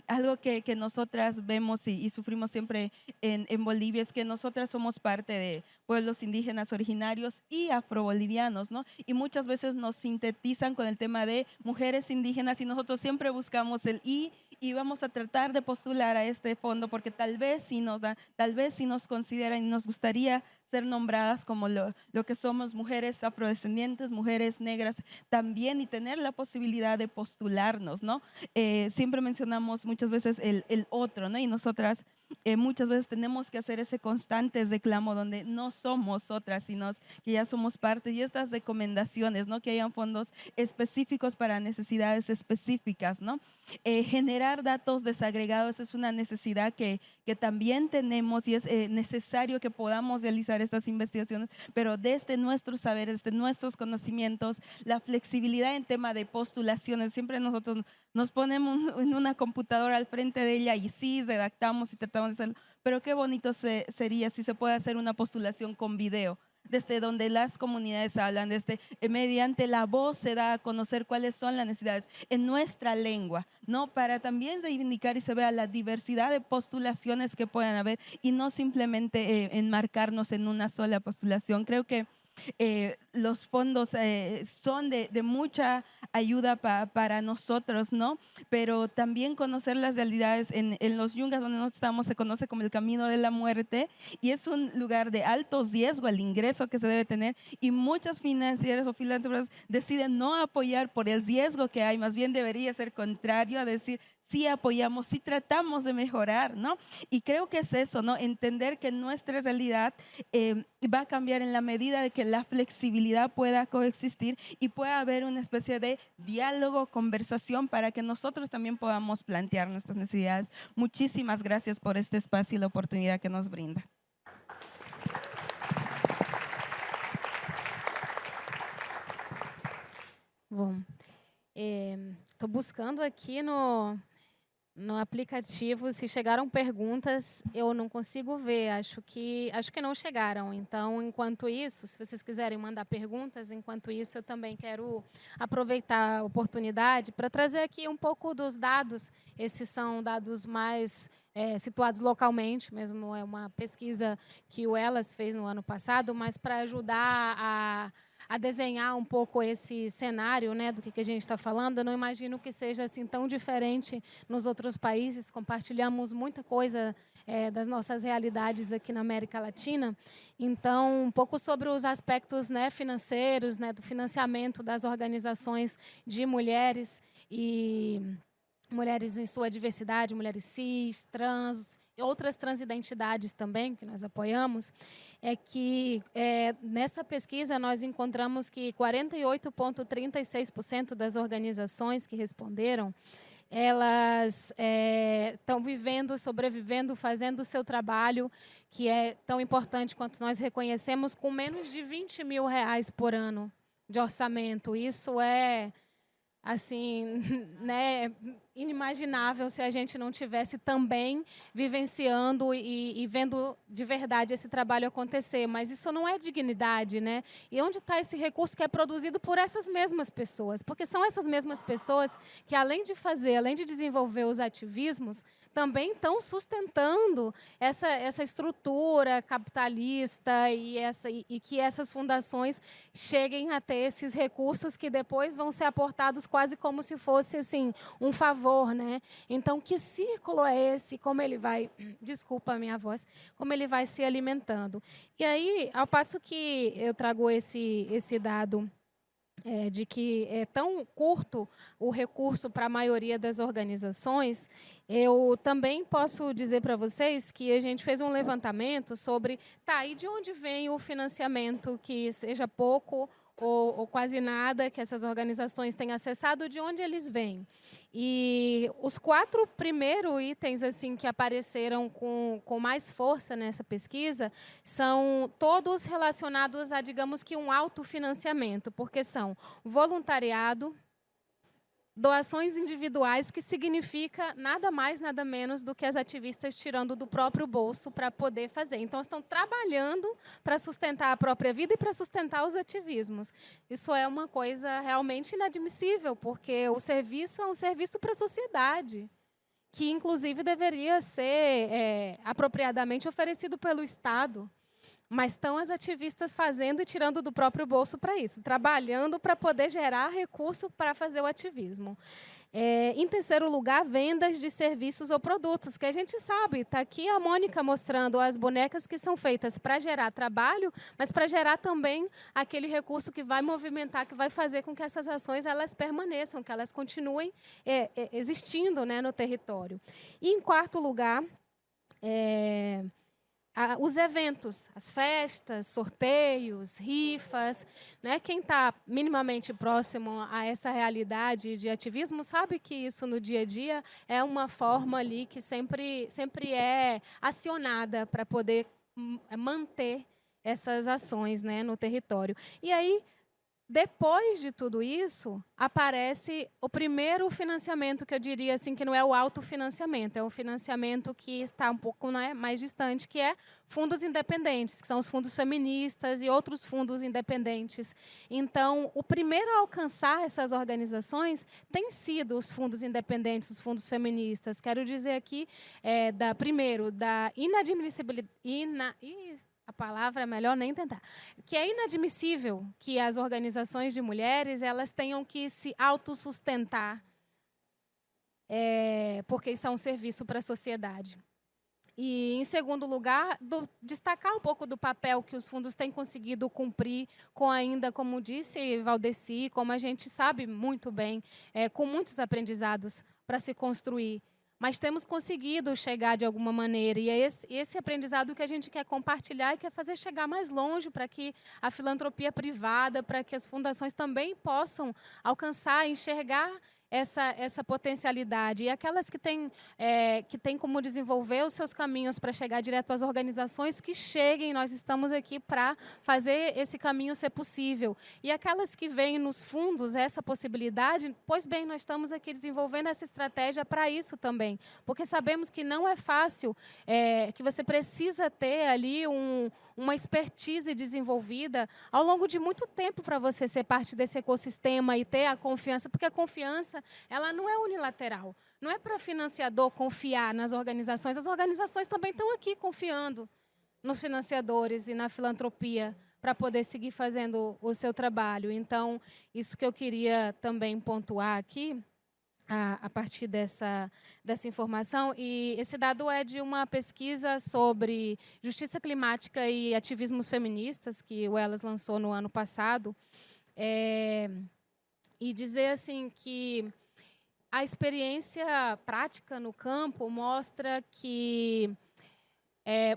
algo que nosotras vemos y sufrimos siempre en Bolivia es que nosotras somos parte de pueblos indígenas originarios y afrobolivianos, ¿no? Y muchas veces nos sintetizan con el tema de mujeres indígenas y nosotros siempre buscamos el y vamos a tratar de postular a este fondo porque tal vez si nos consideran y nos gustaría ser nombradas como lo que somos, mujeres afrodescendientes, mujeres negras también, y tener la posibilidad de postularnos, ¿no? Siempre mencionamos muchas veces el otro, ¿no? Y nosotras muchas veces tenemos que hacer ese constante reclamo donde no somos otras, sino que ya somos parte, y estas recomendaciones, ¿no? Que hayan fondos específicos para necesidades específicas, ¿no? Generar datos desagregados es una necesidad que también tenemos y es necesario que podamos realizar estas investigaciones, pero desde nuestros saberes, desde nuestros conocimientos, la flexibilidad en tema de postulaciones. Siempre nosotros nos ponemos en una computadora al frente de ella y sí, redactamos y tratamos de hacerlo, pero qué bonito sería si se puede hacer una postulación con video, desde donde las comunidades hablan, mediante la voz se da a conocer cuáles son las necesidades en nuestra lengua, ¿no? Para también reivindicar y se vea la diversidad de postulaciones que puedan haber y no simplemente enmarcarnos en una sola postulación. Creo que los fondos son de mucha ayuda para nosotros, ¿no? Pero también conocer las realidades en los yungas donde nosotros estamos se conoce como el camino de la muerte y es un lugar de alto riesgo el ingreso que se debe tener y muchas financieras o filántropos deciden no apoyar por el riesgo que hay, más bien debería ser contrario a decir sí apoyamos, sí tratamos de mejorar, ¿no? Y creo que es eso, ¿no? Entender que nuestra realidad va a cambiar en la medida de que la flexibilidad pueda coexistir y pueda haber una especie de diálogo, conversación para que nosotros también podamos plantear nuestras necesidades. Muchísimas gracias por este espacio y la oportunidad que nos brinda. Bom, estou buscando aqui no aplicativo se chegaram perguntas, eu não consigo ver, acho que não chegaram. Então, enquanto isso, se vocês quiserem mandar perguntas, enquanto isso eu também quero aproveitar a oportunidade para trazer aqui um pouco dos dados. Esses são dados mais situados localmente, mesmo é uma pesquisa que o Elas fez no ano passado, mas para ajudar a desenhar um pouco esse cenário, né, do que a gente está falando. Eu não imagino que seja assim tão diferente nos outros países. Compartilhamos muita coisa das nossas realidades aqui na América Latina. Então, um pouco sobre os aspectos, né, financeiros, né, do financiamento das organizações de mulheres e mulheres em sua diversidade, mulheres cis, trans, e outras transidentidades também, que nós apoiamos, é que nessa pesquisa nós encontramos que 48,36% das organizações que responderam, elas estão vivendo, sobrevivendo, fazendo o seu trabalho, que é tão importante quanto nós reconhecemos, com menos de R$20 mil por ano de orçamento. Isso é assim, né, inimaginável se a gente não tivesse também vivenciando e vendo de verdade esse trabalho acontecer. Mas isso não é dignidade, né? E onde está esse recurso que é produzido por essas mesmas pessoas? Porque são essas mesmas pessoas que, além de desenvolver os ativismos, também estão sustentando essa estrutura capitalista e que essas fundações cheguem a ter esses recursos que depois vão ser aportados quase como se fosse assim um favor, né? Então, que círculo é esse? Como ele vai, desculpa a minha voz, como ele vai se alimentando? E aí, ao passo que eu trago esse dado de que é tão curto o recurso para a maioria das organizações, eu também posso dizer para vocês que a gente fez um levantamento sobre, e de onde vem o financiamento, que seja pouco ou quase nada que essas organizações têm acessado, de onde eles vêm. E os 4 primeiros itens assim que apareceram com mais força nessa pesquisa são todos relacionados a, digamos que, um autofinanciamento, porque são voluntariado, doações individuais, que significa nada mais, nada menos do que as ativistas tirando do próprio bolso para poder fazer. Então, estão trabalhando para sustentar a própria vida e para sustentar os ativismos. Isso é uma coisa realmente inadmissível, porque o serviço é um serviço para a sociedade, que, inclusive, deveria ser apropriadamente oferecido pelo Estado. Mas estão as ativistas fazendo e tirando do próprio bolso para isso, trabalhando para poder gerar recurso para fazer o ativismo. Em terceiro lugar, vendas de serviços ou produtos, que a gente sabe. Está aqui a Mônica mostrando as bonecas que são feitas para gerar trabalho, mas para gerar também aquele recurso que vai movimentar, que vai fazer com que essas ações elas permaneçam, que elas continuem existindo, né, no território. E, em quarto lugar, os eventos, as festas, sorteios, rifas, né? Quem está minimamente próximo a essa realidade de ativismo sabe que isso no dia a dia é uma forma ali que sempre é acionada para poder manter essas ações, né, no território. E aí, depois de tudo isso, aparece o primeiro financiamento, que eu diria assim, que não é o autofinanciamento, é o financiamento que está um pouco, né, mais distante, que é fundos independentes, que são os fundos feministas e outros fundos independentes. Então, o primeiro a alcançar essas organizações tem sido os fundos independentes, os fundos feministas. Quero dizer aqui, primeiro, da inadmissibilidade... A palavra é melhor nem tentar. Que é inadmissível que as organizações de mulheres elas tenham que se autossustentar, porque isso é um serviço para a sociedade. E, em segundo lugar, destacar um pouco do papel que os fundos têm conseguido cumprir com ainda, como disse Valdeci, como a gente sabe muito bem, com muitos aprendizados para se construir. Mas temos conseguido chegar de alguma maneira. E é esse aprendizado que a gente quer compartilhar e quer fazer chegar mais longe, para que a filantropia privada, para que as fundações também possam alcançar, enxergar essa potencialidade. E aquelas que têm como desenvolver os seus caminhos para chegar direto às organizações, que cheguem, nós estamos aqui para fazer esse caminho ser possível. E aquelas que veem nos fundos essa possibilidade, pois bem, nós estamos aqui desenvolvendo essa estratégia para isso também. Porque sabemos que não é fácil, que você precisa ter ali uma expertise desenvolvida ao longo de muito tempo para você ser parte desse ecossistema e ter a confiança, porque a confiança ela não é unilateral. Não é para financiador confiar nas organizações. As organizações também estão aqui confiando nos financiadores e na filantropia para poder seguir fazendo o seu trabalho. Então, isso que eu queria também pontuar aqui, a partir dessa informação. E esse dado é de uma pesquisa sobre justiça climática e ativismos feministas, que o Elas lançou no ano passado. E dizer assim que a experiência prática no campo mostra que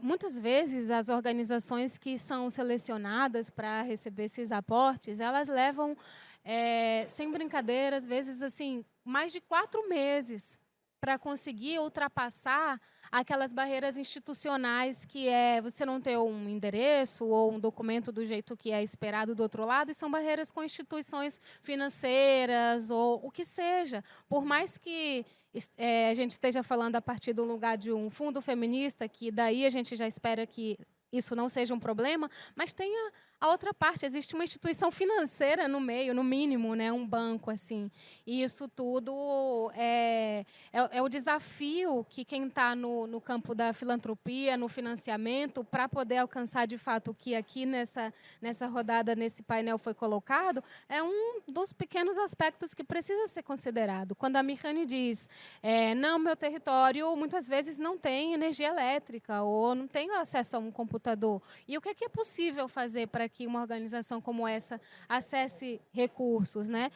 muitas vezes as organizações que são selecionadas para receber esses aportes, elas levam, sem brincadeira, às vezes assim, mais de 4 meses para conseguir ultrapassar aquelas barreiras institucionais, que você não ter um endereço ou um documento do jeito que é esperado do outro lado, e são barreiras com instituições financeiras ou o que seja. Por mais que a gente esteja falando a partir do lugar de um fundo feminista, que daí a gente já espera que isso não seja um problema, mas tem a outra parte, existe uma instituição financeira no meio, no mínimo, né, um banco, assim. E isso tudo é o desafio que quem está no campo da filantropia, no financiamento, para poder alcançar, de fato, o que aqui nessa rodada, nesse painel foi colocado, é um dos pequenos aspectos que precisa ser considerado. Quando a Mihani diz, não, meu território muitas vezes não tem energia elétrica ou não tem acesso a um computador. E o que é possível fazer para que uma organização como essa acesse recursos, né?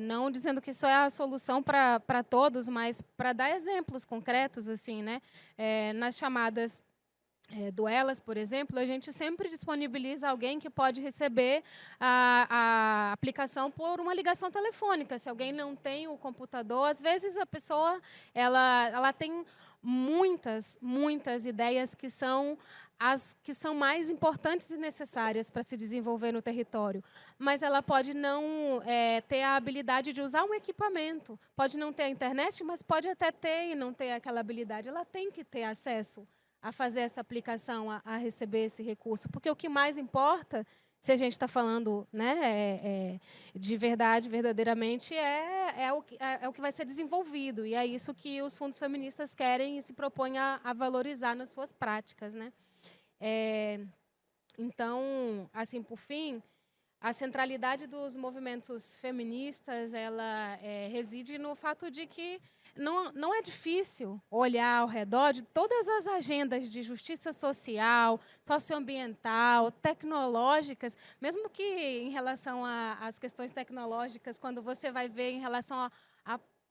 Não dizendo que isso é a solução para todos, mas para dar exemplos concretos, assim, né? Nas chamadas do Elas, por exemplo, a gente sempre disponibiliza alguém que pode receber a aplicação por uma ligação telefônica. Se alguém não tem o computador, às vezes a pessoa ela tem muitas ideias que são as que são mais importantes e necessárias para se desenvolver no território, mas ela pode não ter a habilidade de usar um equipamento, pode não ter a internet, mas pode até ter e não ter aquela habilidade. Ela tem que ter acesso a fazer essa aplicação, a receber esse recurso, porque o que mais importa, se a gente está falando, né, de verdade, verdadeiramente, é o que vai ser desenvolvido, e é isso que os fundos feministas querem e se propõem a valorizar nas suas práticas, né? Então, assim, por fim, a centralidade dos movimentos feministas, ela reside no fato de que não é difícil olhar ao redor de todas as agendas de justiça social, socioambiental, tecnológicas, mesmo que em relação às questões tecnológicas, quando você vai ver em relação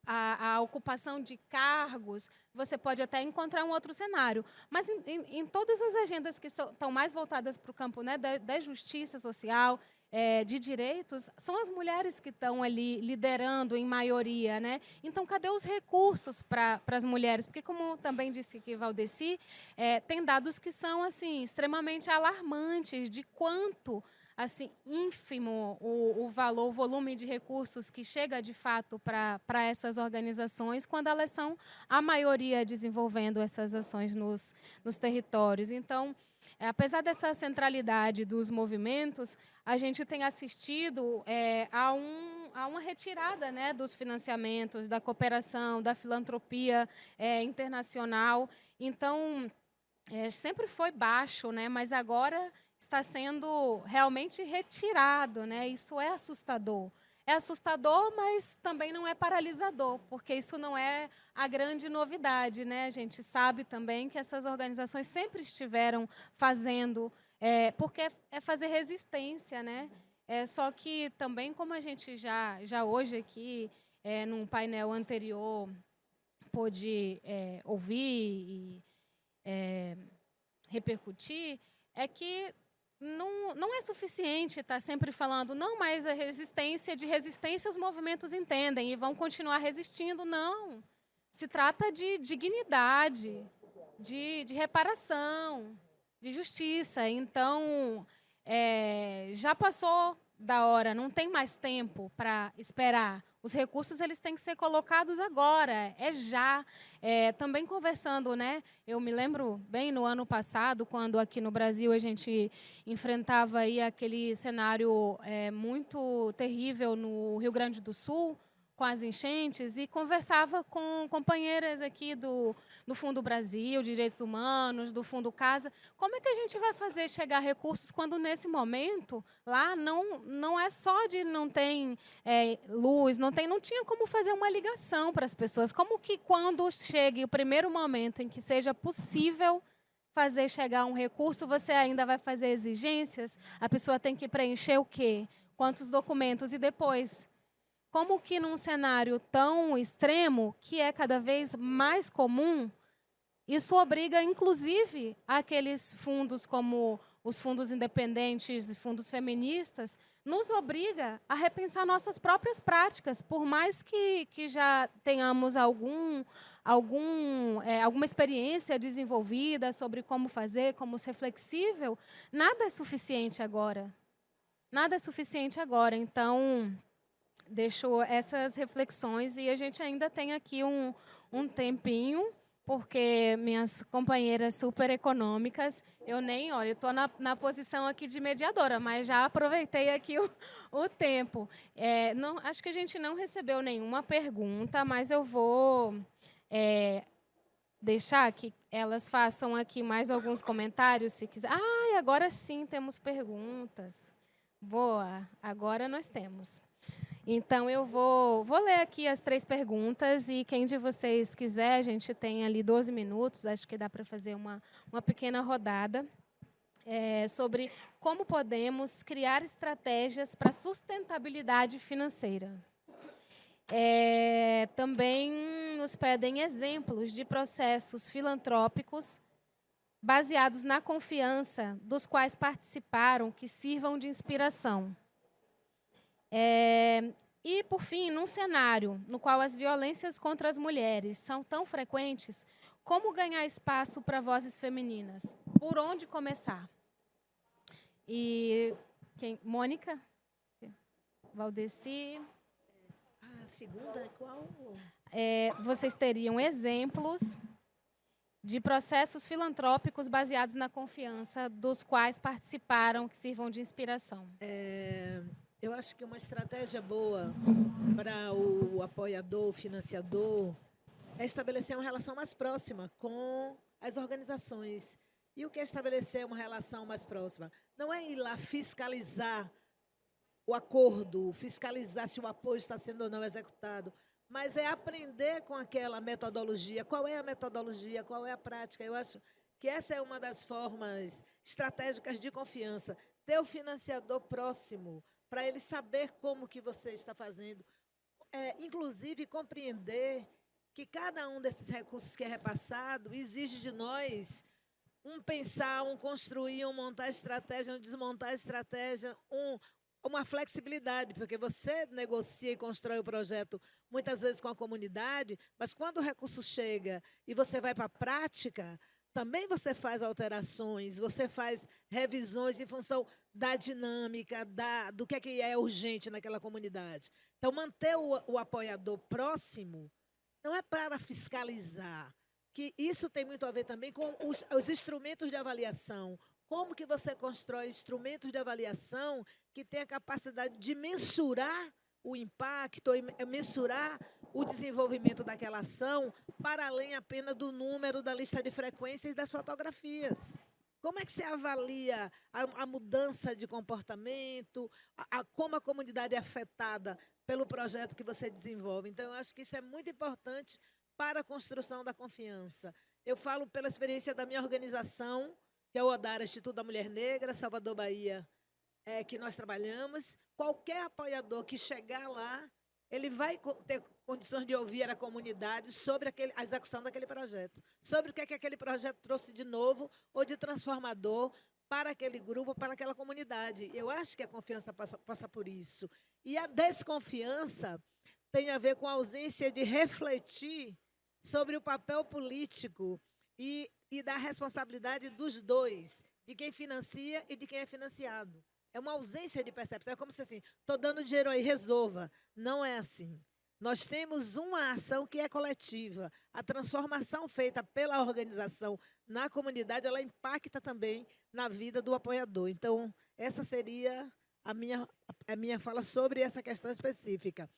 a ocupação de cargos, você pode até encontrar um outro cenário. Mas em todas as agendas que estão mais voltadas para o campo, né, da justiça social, de direitos, são as mulheres que estão ali liderando em maioria, né? Então, cadê os recursos para as mulheres? Porque, como também disse aqui Valdeci, tem dados que são assim extremamente alarmantes de quanto assim ínfimo o valor, o volume de recursos que chega de fato para essas organizações, quando elas são a maioria desenvolvendo essas ações nos territórios. Então, apesar dessa centralidade dos movimentos, a gente tem assistido a uma retirada, né, dos financiamentos, da cooperação, da filantropia internacional. Então, sempre foi baixo, né, mas agora está sendo realmente retirado, né? Isso é assustador. É assustador, mas também não é paralisador, porque isso não é a grande novidade, né? A gente sabe também que essas organizações sempre estiveram fazendo, porque é fazer resistência, né? Só que também, como a gente já hoje aqui, num painel anterior, pôde ouvir e repercutir, é que não é suficiente estar sempre falando, não, mas a de resistência os movimentos entendem e vão continuar resistindo. Não. Se trata de dignidade, de reparação, de justiça. Então, já passou da hora, não tem mais tempo para esperar. Os recursos eles têm que ser colocados agora, já. Também conversando, né? Eu me lembro bem no ano passado, quando aqui no Brasil a gente enfrentava aí aquele cenário muito terrível no Rio Grande do Sul, com as enchentes, e conversava com companheiras aqui do Fundo Brasil, Direitos Humanos, do Fundo Casa. Como é que a gente vai fazer chegar recursos quando, nesse momento, lá não é só de não tem luz, não tinha como fazer uma ligação para as pessoas? Como que, quando chegue o primeiro momento em que seja possível fazer chegar um recurso, você ainda vai fazer exigências? A pessoa tem que preencher o quê? Quantos documentos? E depois? Como que, num cenário tão extremo, que é cada vez mais comum, isso obriga, inclusive, aqueles fundos como os fundos independentes e fundos feministas, nos obriga a repensar nossas próprias práticas, por mais que já tenhamos alguma experiência desenvolvida sobre como fazer, como ser flexível, nada é suficiente agora. Nada é suficiente agora. Então, deixo essas reflexões e a gente ainda tem aqui um tempinho, porque minhas companheiras super econômicas, eu estou na posição aqui de mediadora, mas já aproveitei aqui o tempo. Acho que a gente não recebeu nenhuma pergunta, mas eu vou deixar que elas façam aqui mais alguns comentários, se quiser. Agora sim temos perguntas. Boa, agora nós temos. Então, eu vou ler aqui as 3 perguntas e quem de vocês quiser, a gente tem ali 12 minutos, acho que dá para fazer uma pequena rodada sobre como podemos criar estratégias para sustentabilidade financeira. Também nos pedem exemplos de processos filantrópicos baseados na confiança, dos quais participaram, que sirvam de inspiração. E, por fim, num cenário no qual as violências contra as mulheres são tão frequentes, como ganhar espaço para vozes femininas? Por onde começar? E Mônica? Valdeci? A segunda é qual? Vocês teriam exemplos de processos filantrópicos baseados na confiança, dos quais participaram, que sirvam de inspiração. Eu acho que uma estratégia boa para o apoiador, o financiador, é estabelecer uma relação mais próxima com as organizações. E o que é estabelecer uma relação mais próxima? Não é ir lá fiscalizar o acordo, fiscalizar se o apoio está sendo ou não executado, mas é aprender com aquela metodologia. Qual é a metodologia? Qual é a prática? Eu acho que essa é uma das formas estratégicas de confiança. Ter o financiador próximo, para ele saber como que você está fazendo. Inclusive, compreender que cada um desses recursos que é repassado exige de nós um pensar, um construir, um montar estratégia, um desmontar estratégia, uma flexibilidade, porque você negocia e constrói o projeto muitas vezes com a comunidade, mas quando o recurso chega e você vai para a prática, também você faz alterações, você faz revisões em função da dinâmica, do que é urgente naquela comunidade. Então, manter o apoiador próximo não é para fiscalizar, que isso tem muito a ver também com os instrumentos de avaliação. Como que você constrói instrumentos de avaliação que tenham a capacidade de mensurar o impacto, mensurar o desenvolvimento daquela ação, para além apenas do número da lista de frequências das fotografias. Como é que você avalia a mudança de comportamento, como a comunidade é afetada pelo projeto que você desenvolve? Então, eu acho que isso é muito importante para a construção da confiança. Eu falo pela experiência da minha organização, que é o ODARA, Instituto da Mulher Negra, Salvador, Bahia, que nós trabalhamos. Qualquer apoiador que chegar lá, ele vai ter condições de ouvir a comunidade sobre a execução daquele projeto, sobre o que aquele projeto trouxe de novo ou de transformador para aquele grupo, para aquela comunidade. Eu acho que a confiança passa por isso. E a desconfiança tem a ver com a ausência de refletir sobre o papel político e da responsabilidade dos dois, de quem financia e de quem é financiado. É uma ausência de percepção. É como se assim, estou dando dinheiro aí, resolva. Não é assim. Nós temos uma ação que é coletiva. A transformação feita pela organização na comunidade, ela impacta também na vida do apoiador. Então, essa seria a minha fala sobre essa questão específica.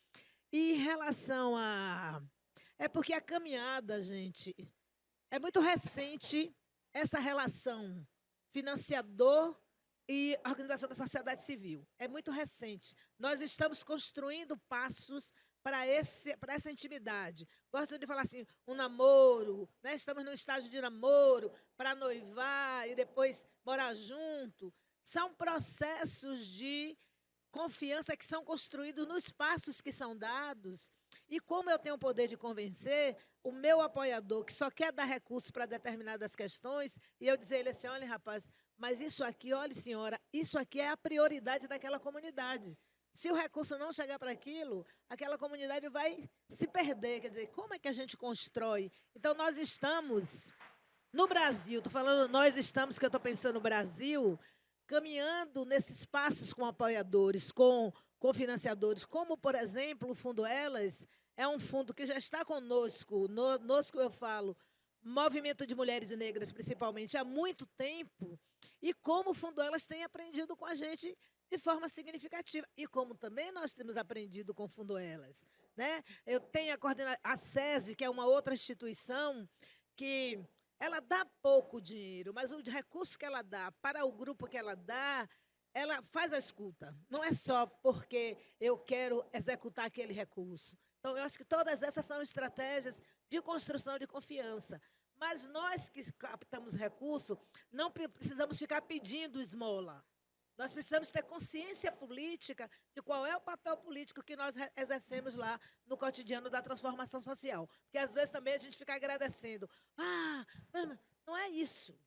E em relação a... É porque a caminhada, gente, é muito recente essa relação financiador e organização da sociedade civil. É muito recente. Nós estamos construindo passos para essa intimidade. Gosto de falar assim, um namoro, né? Estamos no estágio de namoro, para noivar e depois morar junto. São processos de confiança que são construídos nos passos que são dados. E como eu tenho o poder de convencer o meu apoiador, que só quer dar recursos para determinadas questões, e eu dizer a ele assim, olha, rapaz, mas isso aqui, olha, senhora, isso aqui é a prioridade daquela comunidade. Se o recurso não chegar para aquilo, aquela comunidade vai se perder. Quer dizer, como é que a gente constrói? Então, nós estamos no Brasil, estou falando nós estamos, que eu estou pensando no Brasil, caminhando nesses passos com apoiadores, com financiadores, como, por exemplo, o Fundo Elas é um fundo que já está conosco, eu falo, movimento de mulheres e negras, principalmente, há muito tempo, e como o Fundo Elas tem aprendido com a gente de forma significativa, e como também nós temos aprendido com o Fundo Elas. Né? Eu tenho a SESI, que é uma outra instituição, que ela dá pouco dinheiro, mas o recurso que ela dá para o grupo que ela dá, ela faz a escuta. Não é só porque eu quero executar aquele recurso. Então, eu acho que todas essas são estratégias de construção de confiança. Mas nós que captamos recurso, não precisamos ficar pedindo esmola. Nós precisamos ter consciência política de qual é o papel político que nós exercemos lá no cotidiano da transformação social. Porque, às vezes, também a gente fica agradecendo. Não é isso.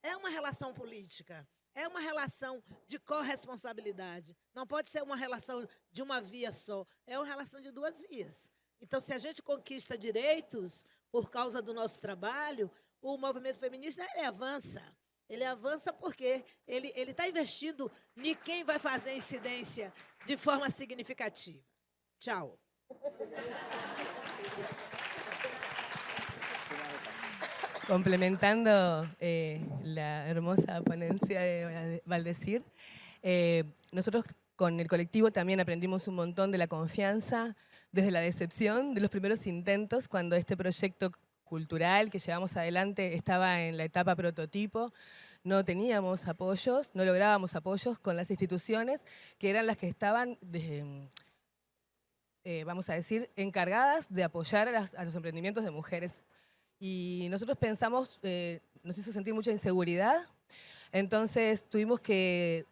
é uma relação política. É uma relação de corresponsabilidade. Não pode ser uma relação de uma via só. É uma relação de duas vias. Então, se a gente conquista direitos por causa do nosso trabalho, o movimento feminista ele avança. Ele avança porque ele está investindo em quem vai fazer incidência de forma significativa. Tchau. Complementando la hermosa ponencia de Valdecir, nosotros con el colectivo también aprendimos un montón de la confianza, desde la decepción de los primeros intentos, cuando este proyecto cultural que llevamos adelante estaba en la etapa prototipo. No teníamos apoyos, no lográbamos apoyos con las instituciones que eran las que estaban, vamos a decir, encargadas de apoyar a los emprendimientos de mujeres. Y nosotros pensamos, nos hizo sentir mucha inseguridad, entonces tuvimos que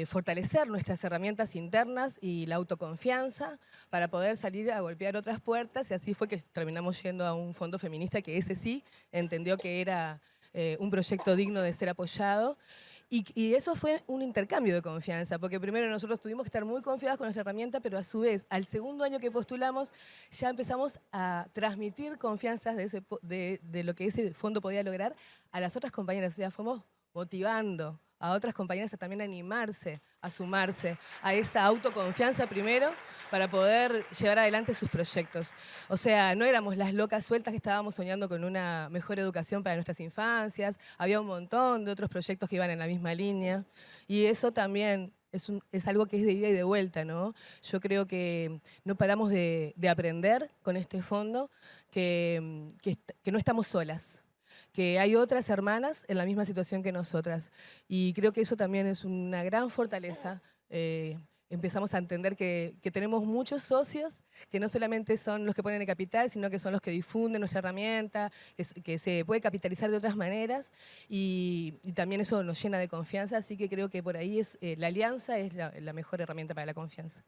fortalecer nuestras herramientas internas y la autoconfianza para poder salir a golpear otras puertas, y así fue que terminamos yendo a un fondo feminista que ese sí entendió que era un proyecto digno de ser apoyado. Y eso fue un intercambio de confianza, porque primero nosotros tuvimos que estar muy confiadas con nuestra herramienta, pero a su vez, al segundo año que postulamos, ya empezamos a transmitir confianzas de lo que ese fondo podía lograr a las otras compañeras. O sea, fuimos motivando a otras compañeras a también animarse, a sumarse a esa autoconfianza primero para poder llevar adelante sus proyectos. O sea, no éramos las locas sueltas que estábamos soñando con una mejor educación para nuestras infancias, había un montón de otros proyectos que iban en la misma línea, y eso también es algo que es de ida y de vuelta, ¿no? Yo creo que no paramos de aprender con este fondo, que no estamos solas, que hay otras hermanas en la misma situación que nosotras. Y creo que eso también es una gran fortaleza. Empezamos a entender que tenemos muchos socios, que no solamente son los que ponen el capital, sino que son los que difunden nuestra herramienta, que se puede capitalizar de otras maneras, y también eso nos llena de confianza, así que creo que por ahí la alianza es la mejor herramienta para la confianza.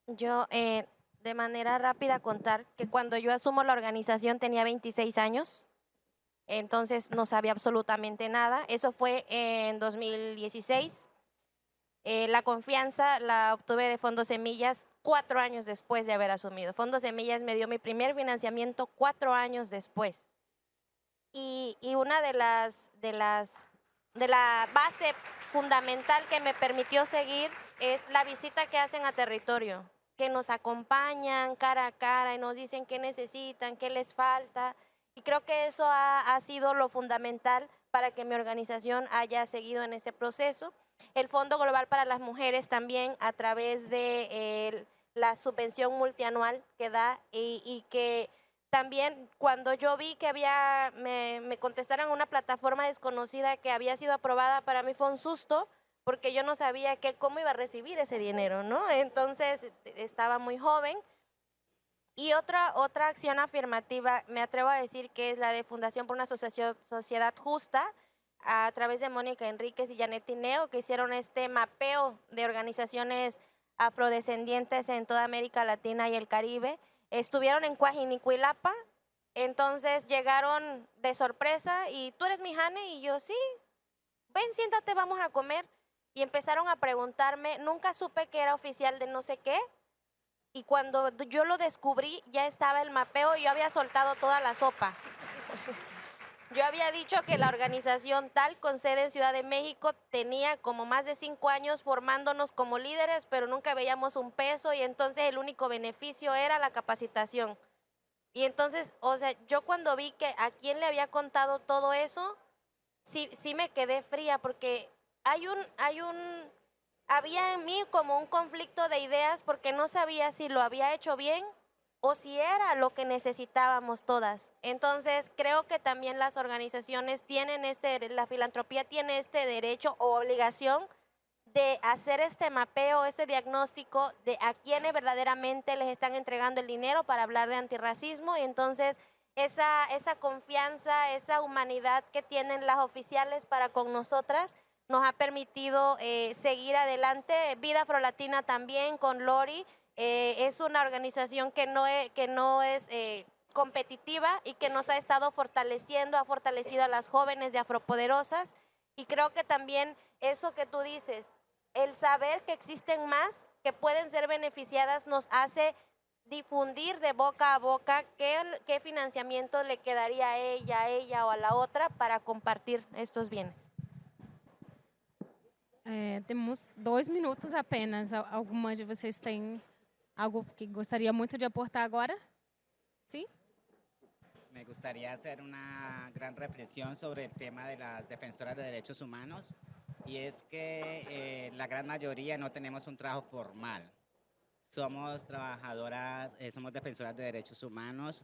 Yo, de manera rápida, contar que cuando yo asumo la organización tenía 26 años. Entonces no sabía absolutamente nada. Eso fue en 2016. La confianza la obtuve de Fondo Semillas 4 años después de haber asumido. Fondo Semillas me dio mi primer financiamiento 4 años después. Y una de la base fundamental que me permitió seguir es la visita que hacen a territorio, que nos acompañan cara a cara y nos dicen qué necesitan, qué les falta. Y creo que eso ha sido lo fundamental para que mi organización haya seguido en este proceso. El Fondo Global para las Mujeres también, a través de la subvención multianual que da, y que también cuando yo vi que me contestaron una plataforma desconocida que había sido aprobada, para mí fue un susto, porque yo no sabía cómo iba a recibir ese dinero, ¿no? Entonces estaba muy joven. Y otra acción afirmativa, me atrevo a decir, que es la de Fundación por una Sociedad Justa, a través de Mónica Enríquez y Janet Tineo, que hicieron este mapeo de organizaciones afrodescendientes en toda América Latina y el Caribe. Estuvieron en Coajinicuilapa, entonces llegaron de sorpresa y ¿tú eres mi Jane? Y yo, sí, ven, siéntate, vamos a comer. Y empezaron a preguntarme, nunca supe que era oficial de no sé qué. Y cuando yo lo descubrí, ya estaba el mapeo y yo había soltado toda la sopa. Yo había dicho que la organización tal, con sede en Ciudad de México, tenía como más de 5 años formándonos como líderes, pero nunca veíamos un peso, y entonces el único beneficio era la capacitación. Y entonces, o sea, yo cuando vi que a quién le había contado todo eso, sí me quedé fría, porque había en mí como un conflicto de ideas, porque no sabía si lo había hecho bien o si era lo que necesitábamos todas. Entonces creo que también las organizaciones tienen la filantropía tiene este derecho o obligación de hacer este mapeo, este diagnóstico de a quiénes verdaderamente les están entregando el dinero para hablar de antirracismo. Y entonces esa confianza, esa humanidad que tienen las oficiales para con nosotras, nos ha permitido seguir adelante. Vida Afrolatina también, con Lori, es una organización que no es competitiva y que nos ha estado fortaleciendo, ha fortalecido a las jóvenes de Afropoderosas. Y creo que también eso que tú dices, el saber que existen más que pueden ser beneficiadas nos hace difundir de boca a boca qué financiamiento le quedaría a ella o a la otra para compartir estos bienes. Temos 2 minutos apenas. Alguma de vocês tem algo que gostaria muito de aportar agora? Sim? Me gustaría hacer una gran reflexión sobre el tema de las defensoras de derechos humanos, y es que la gran mayoría no tenemos un trabajo formal. Somos trabajadoras, somos defensoras de derechos humanos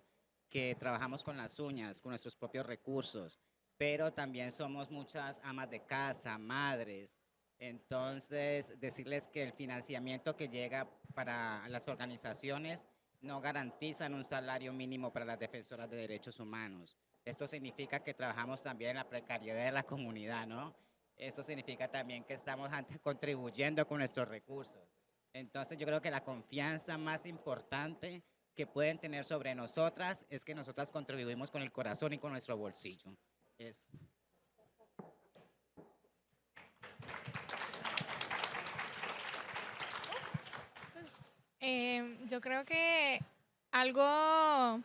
que trabajamos con las uñas, con nuestros propios recursos, pero también somos muchas amas de casa, madres. Entonces, decirles que el financiamiento que llega para las organizaciones no garantizan un salario mínimo para las defensoras de derechos humanos. Esto significa que trabajamos también en la precariedad de la comunidad, ¿no? Esto significa también que estamos contribuyendo con nuestros recursos. Entonces yo creo que la confianza más importante que pueden tener sobre nosotras es que nosotras contribuimos con el corazón y con nuestro bolsillo. Eso. Yo creo que algo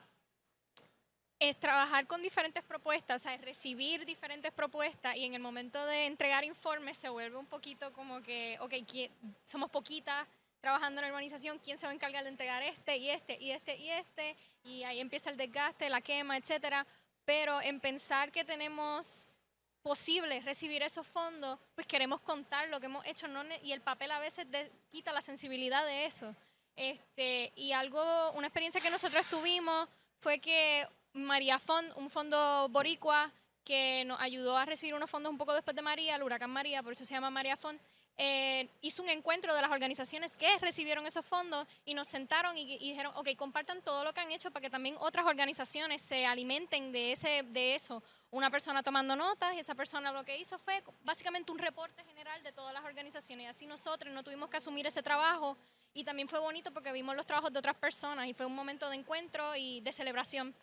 es trabajar con diferentes propuestas, o sea, recibir diferentes propuestas, y en el momento de entregar informes se vuelve un poquito como que, ok, somos poquitas trabajando en la organización, ¿quién se va a encargar de entregar este, y ahí empieza el desgaste, la quema, etcétera. Pero en pensar que tenemos posible recibir esos fondos, pues queremos contar lo que hemos hecho, y el papel a veces quita la sensibilidad de eso. Y una experiencia que nosotros tuvimos fue que María Fond, un fondo boricua que nos ayudó a recibir unos fondos un poco después de María, el huracán María, por eso se llama María Fond, hizo un encuentro de las organizaciones que recibieron esos fondos y nos sentaron y dijeron, ok, compartan todo lo que han hecho para que también otras organizaciones se alimenten de eso. Una persona tomando notas, y esa persona lo que hizo fue básicamente un reporte general de todas las organizaciones, y así nosotros no tuvimos que asumir ese trabajo, y también fue bonito porque vimos los trabajos de otras personas y fue un momento de encuentro y de celebración.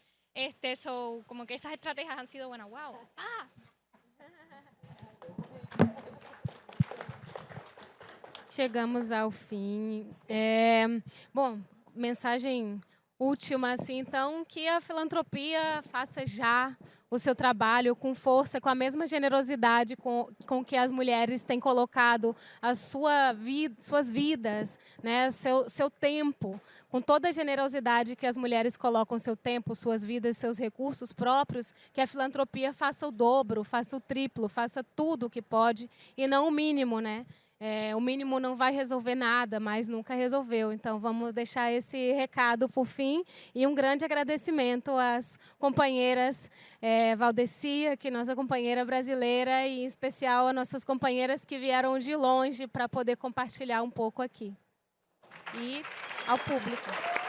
Como que esas estrategias han sido buenas. ¡Wow! ¡Ah! Chegamos ao fim. Bom, mensagem última, assim, então, que a filantropia faça já o seu trabalho com força, com a mesma generosidade com que as mulheres têm colocado suas vidas, né, seu tempo, com toda a generosidade que as mulheres colocam seu tempo, suas vidas, seus recursos próprios, que a filantropia faça o dobro, faça o triplo, faça tudo o que pode e não o mínimo, né? O mínimo não vai resolver nada, mas nunca resolveu. Então, vamos deixar esse recado por fim. E um grande agradecimento às companheiras Valdecia, que é nossa companheira brasileira, e em especial às nossas companheiras que vieram de longe para poder compartilhar um pouco aqui. E ao público.